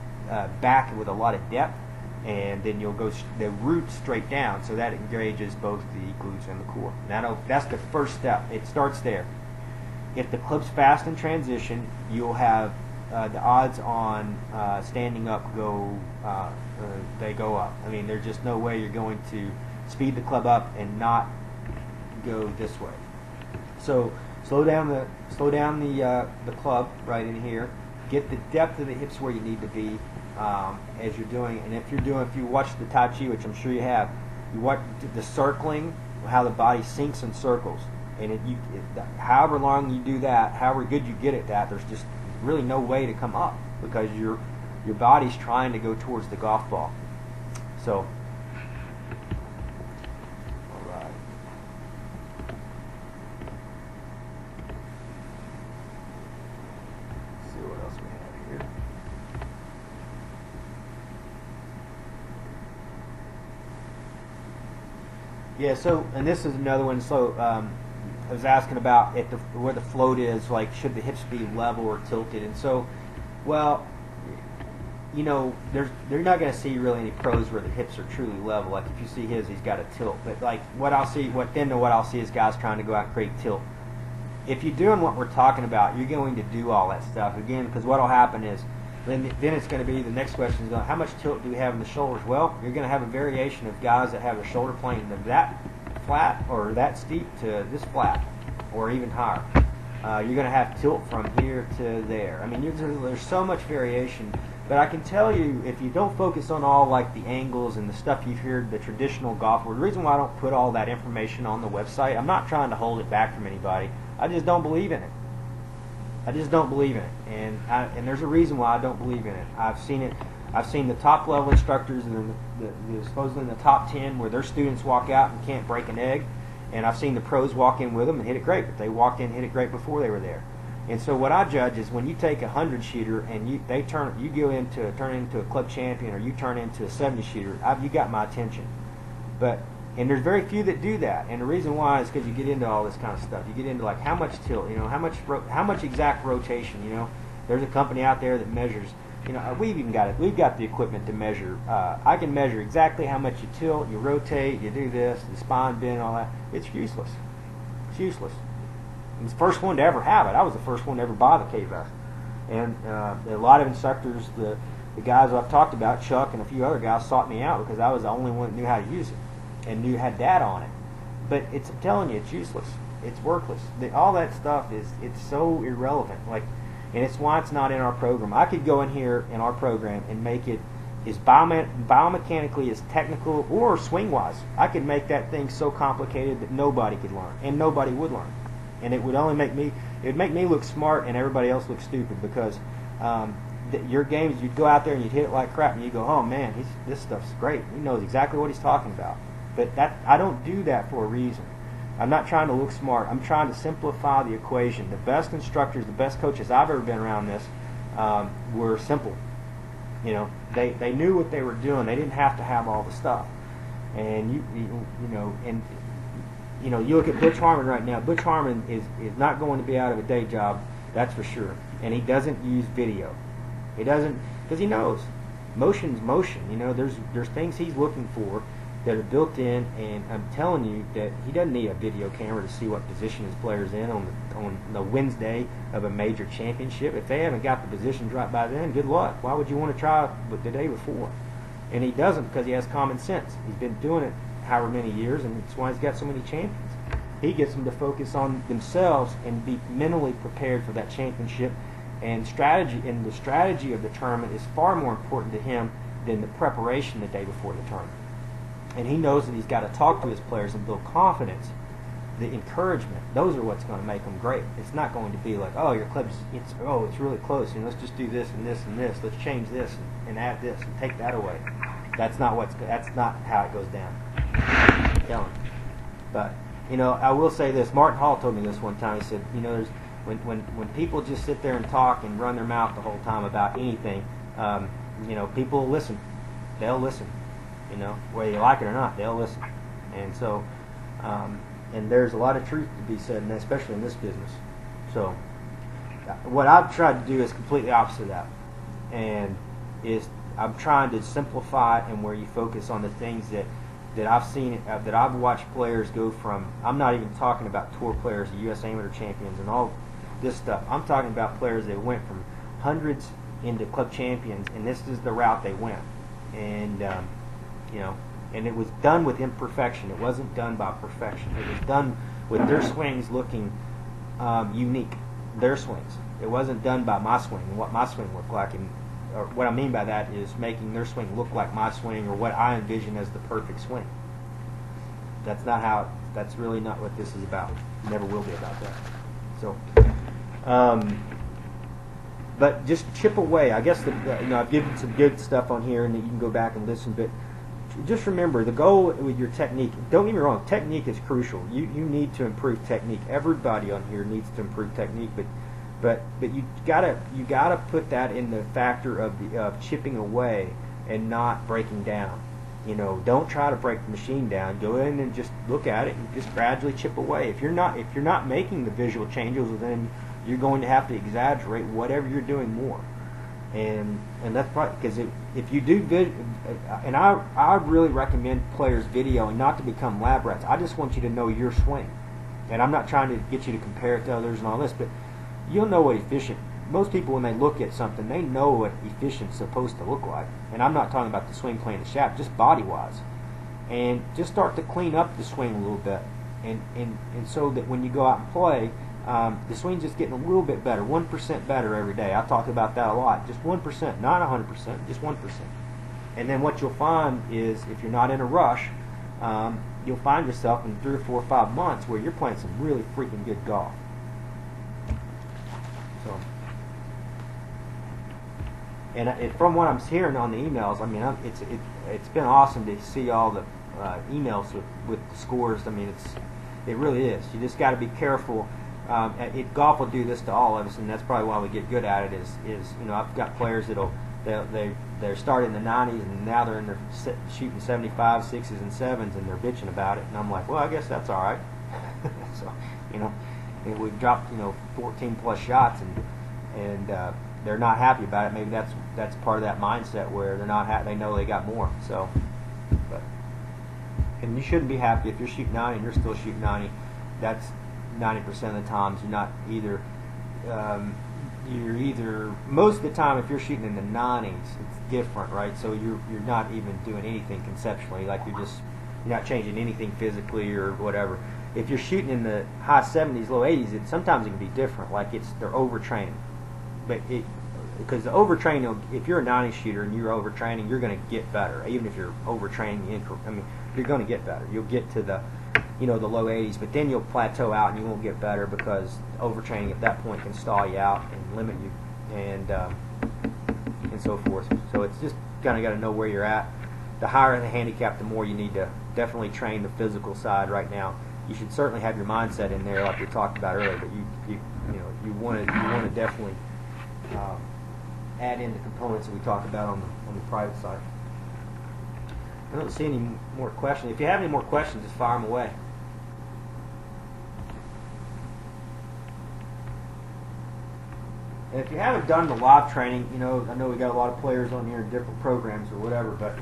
back with a lot of depth, and then you'll go the root straight down, so that engages both the glutes and the core. That's the first step. It starts there. If the club's fast in transition, you'll have the odds on standing up they go up. I mean, there's just no way you're going to speed the club up and not go this way. So slow down the club right in here. Get the depth of the hips where you need to be as you're doing. And if you watch the Tai Chi, which I'm sure you have, you watch the circling, how the body sinks and circles. And however long you do that, however good you get at that, there's just really no way to come up because your body's trying to go towards the golf ball. So, all right. Let's see what else we have here. Yeah. So, and this is another one. So. I was asking about where the float is, like should the hips be level or tilted, and so, well, they're not going to see really any pros where the hips are truly level. Like if you see his, he's got a tilt, but like what I'll see is guys trying to go out and create tilt. If you're doing what we're talking about, you're going to do all that stuff again, because what'll happen is then it's going to be the next question is how much tilt do we have in the shoulders? Well, you're going to have a variation of guys that have a shoulder plane of that flat or that steep to this flat or even higher. You're going to have tilt from here to there. I mean, there's so much variation, but I can tell you if you don't focus on all like the angles and the stuff you've heard the traditional golf word, the reason why I don't put all that information on the website, I'm not trying to hold it back from anybody. I just don't believe in it. I just don't believe in it, and there's a reason why I don't believe in it. I've seen it. I've seen the top level instructors and supposedly in the top 10 where their students walk out and can't break an egg, and I've seen the pros walk in with them and hit it great, but they walked in and hit it great before they were there. And so what I judge is when you take a 100 shooter and you turn into a club champion, or you turn into a 70 shooter, you got my attention. And there's very few that do that, and the reason why is because you get into all this kind of stuff. You get into like how much tilt, how much exact rotation. There's a company out there that measures. We've got the equipment to measure. I can measure exactly how much you tilt, you rotate, you do this, the spine bend, all that. It's useless. It's useless. I'm the first one to ever have it. I was the first one to ever buy the K-Vest. And a lot of instructors, the guys I've talked about, Chuck and a few other guys, sought me out because I was the only one that knew how to use it and had data on it. But I'm telling you, it's useless. It's worthless. All that stuff it's so irrelevant. And it's why it's not in our program. I could go in here in our program and make it as biomechanically as technical or swing-wise. I could make that thing so complicated that nobody could learn, and nobody would learn. And it would only make me look smart and everybody else look stupid because your games, you'd go out there and you'd hit it like crap and you go, oh man, this stuff's great. He knows exactly what he's talking about. But I don't do that for a reason. I'm not trying to look smart. I'm trying to simplify the equation. The best instructors, the best coaches I've ever been around this were simple. They knew what they were doing. They didn't have to have all the stuff. And you look at Butch Harmon right now. Butch Harmon is not going to be out of a day job, that's for sure. And he doesn't use video. He doesn't, because he knows motion's motion. There's things he's looking for that are built in, and I'm telling you that he doesn't need a video camera to see what position his player's in on the Wednesday of a major championship. If they haven't got the positions right by then, good luck. Why would you want to try it the day before? And he doesn't, because he has common sense. He's been doing it however many years, and that's why he's got so many champions. He gets them to focus on themselves and be mentally prepared for that championship. And strategy, and the strategy of the tournament is far more important to him than the preparation the day before the tournament. And he knows that he's got to talk to his players and build confidence. The encouragement, those are what's going to make them great. It's not going to be like, oh, your club's, it's really close, let's just do this and this and this, let's change this and add this and take that away. That's not how it goes down. I'm telling you. But I will say this. Martin Hall told me this one time. He said, there's when people just sit there and talk and run their mouth the whole time about anything, people will listen. They'll listen. Whether you like it or not, they'll listen. And so, and there's a lot of truth to be said, and especially in this business. So, what I've tried to do is completely opposite of that, and I'm trying to simplify and where you focus on the things that I've seen, that I've watched players go from. I'm not even talking about tour players, the U.S. Amateur champions, and all this stuff. I'm talking about players that went from hundreds into club champions, and this is the route they went. And and it was done with imperfection. It wasn't done by perfection. It was done with their swings looking unique. Their swings. It wasn't done by my swing and what my swing looked like. And what I mean by that is making their swing look like my swing, or what I envision as the perfect swing. That's not how. That's really not what this is about. It never will be about that. So, but just chip away. I guess I've given some good stuff on here, and that you can go back and listen. But just remember, the goal with your technique. Don't get me wrong. Technique is crucial. You need to improve technique. Everybody on here needs to improve technique, but you gotta put that in the factor of chipping away and not breaking down. Don't try to break the machine down. Go in and just look at it and just gradually chip away. If you're not making the visual changes, then you're going to have to exaggerate whatever you're doing more. And that's probably because if you do and I really recommend players videoing, not to become lab rats. I just want you to know your swing, and I'm not trying to get you to compare it to others and all this, but you'll know what efficient. Most people, when they look at something, they know what efficient's supposed to look like. And I'm not talking about the swing plane, the shaft, just body-wise. And just start to clean up the swing a little bit, and so that when you go out and play, the swing's just getting a little bit better, 1% better every day. I talk about that a lot. Just 1%, not 100%, just 1%. And then what you'll find is, if you're not in a rush, you'll find yourself in 3 or 4 or 5 months where you're playing some really freaking good golf. So, and from what I'm hearing on the emails, I mean, it's been awesome to see all the emails with the scores. I mean, it really is. You just got to be careful. Golf will do this to all of us, and that's probably why we get good at it. Is I've got players they're starting in the 90s, and now they're in their shooting 75, 6s, and 7s, and they're bitching about it, and I'm like, well, I guess that's all right. So we've dropped 14 plus shots, and they're not happy about it. Maybe that's part of that mindset where they're not happy. They know they got more. So, and you shouldn't be happy if you're shooting 90 and you're still shooting 90. That's 90% of the times you're not either. You're either, most of the time, if you're shooting in the 90s, it's different, right? So you're not even doing anything conceptually, like you're not changing anything physically or whatever. If you're shooting in the high 70s, low 80s, sometimes it can be different. Like they're overtraining, because the overtraining, if you're a 90 shooter and you're overtraining, you're going to get better. Even if you're overtraining, you're going to get better. You'll get to the the low 80s, but then you'll plateau out and you won't get better, because overtraining at that point can stall you out and limit you, and so forth. So it's just kind of got to know where you're at. The higher the handicap, the more you need to definitely train the physical side right now. You should certainly have your mindset in there, like we talked about earlier, but you want to definitely add in the components that we talked about on the private side. I don't see any more questions. If you have any more questions, just fire them away. And if you haven't done the live training, I know we got a lot of players on here in different programs or whatever, but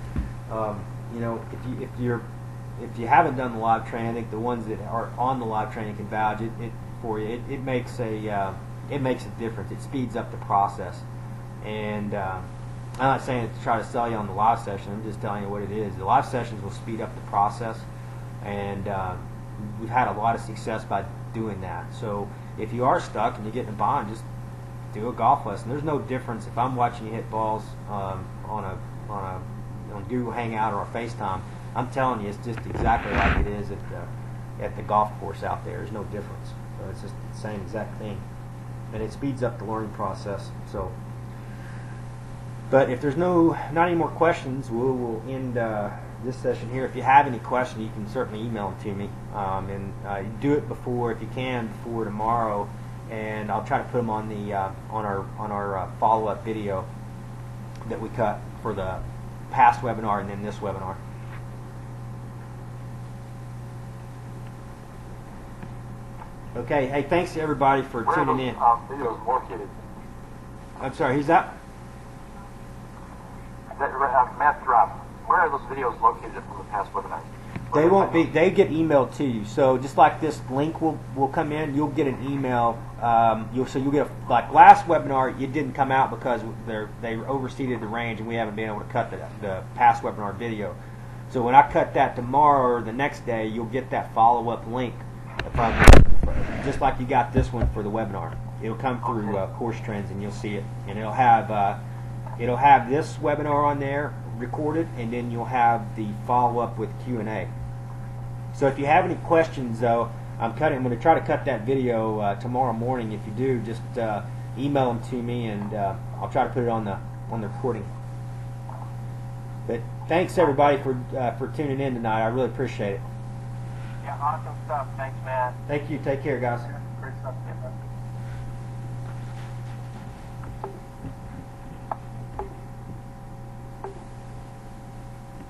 if you haven't done the live training, I think the ones that are on the live training can vouch it for you. It makes a difference. It speeds up the process. And I'm not saying it to try to sell you on the live session. I'm just telling you what it is. The live sessions will speed up the process, and we've had a lot of success by doing that. So if you are stuck and you get in a bind, just do a golf lesson. There's no difference if I'm watching you hit balls on Google Hangout or FaceTime. I'm telling you, it's just exactly like it is at the golf course out there. There's no difference. So it's just the same exact thing, and it speeds up the learning process. So, but if there's not any more questions, we'll end this session here. If you have any questions, you can certainly email them to me, and do it before, if you can, before tomorrow, and I'll try to put them on the on our follow-up video that we cut for the past webinar and then this webinar. Okay, hey, thanks to everybody for tuning in. Videos located? I'm sorry, who's that? Matt Drop. Where are those videos located from the past webinars? They won't be. They get emailed to you. So just like this link will come in, you'll get an email. You'll get like last webinar, it didn't come out because they overseeded the range, and we haven't been able to cut the past webinar video. So when I cut that tomorrow or the next day, you'll get that follow-up link just like you got this one for the webinar. It'll come through Course Trends, and you'll see it, and it'll have this webinar on there recorded, and then you'll have the follow-up with Q&A. So if you have any questions, though, I'm going to try to cut that video tomorrow morning. If you do, just email them to me, and I'll try to put it on the recording. But thanks everybody for tuning in tonight. I really appreciate it. Yeah, awesome stuff. Thanks, Matt. Thank you. Take care, guys. Great stuff.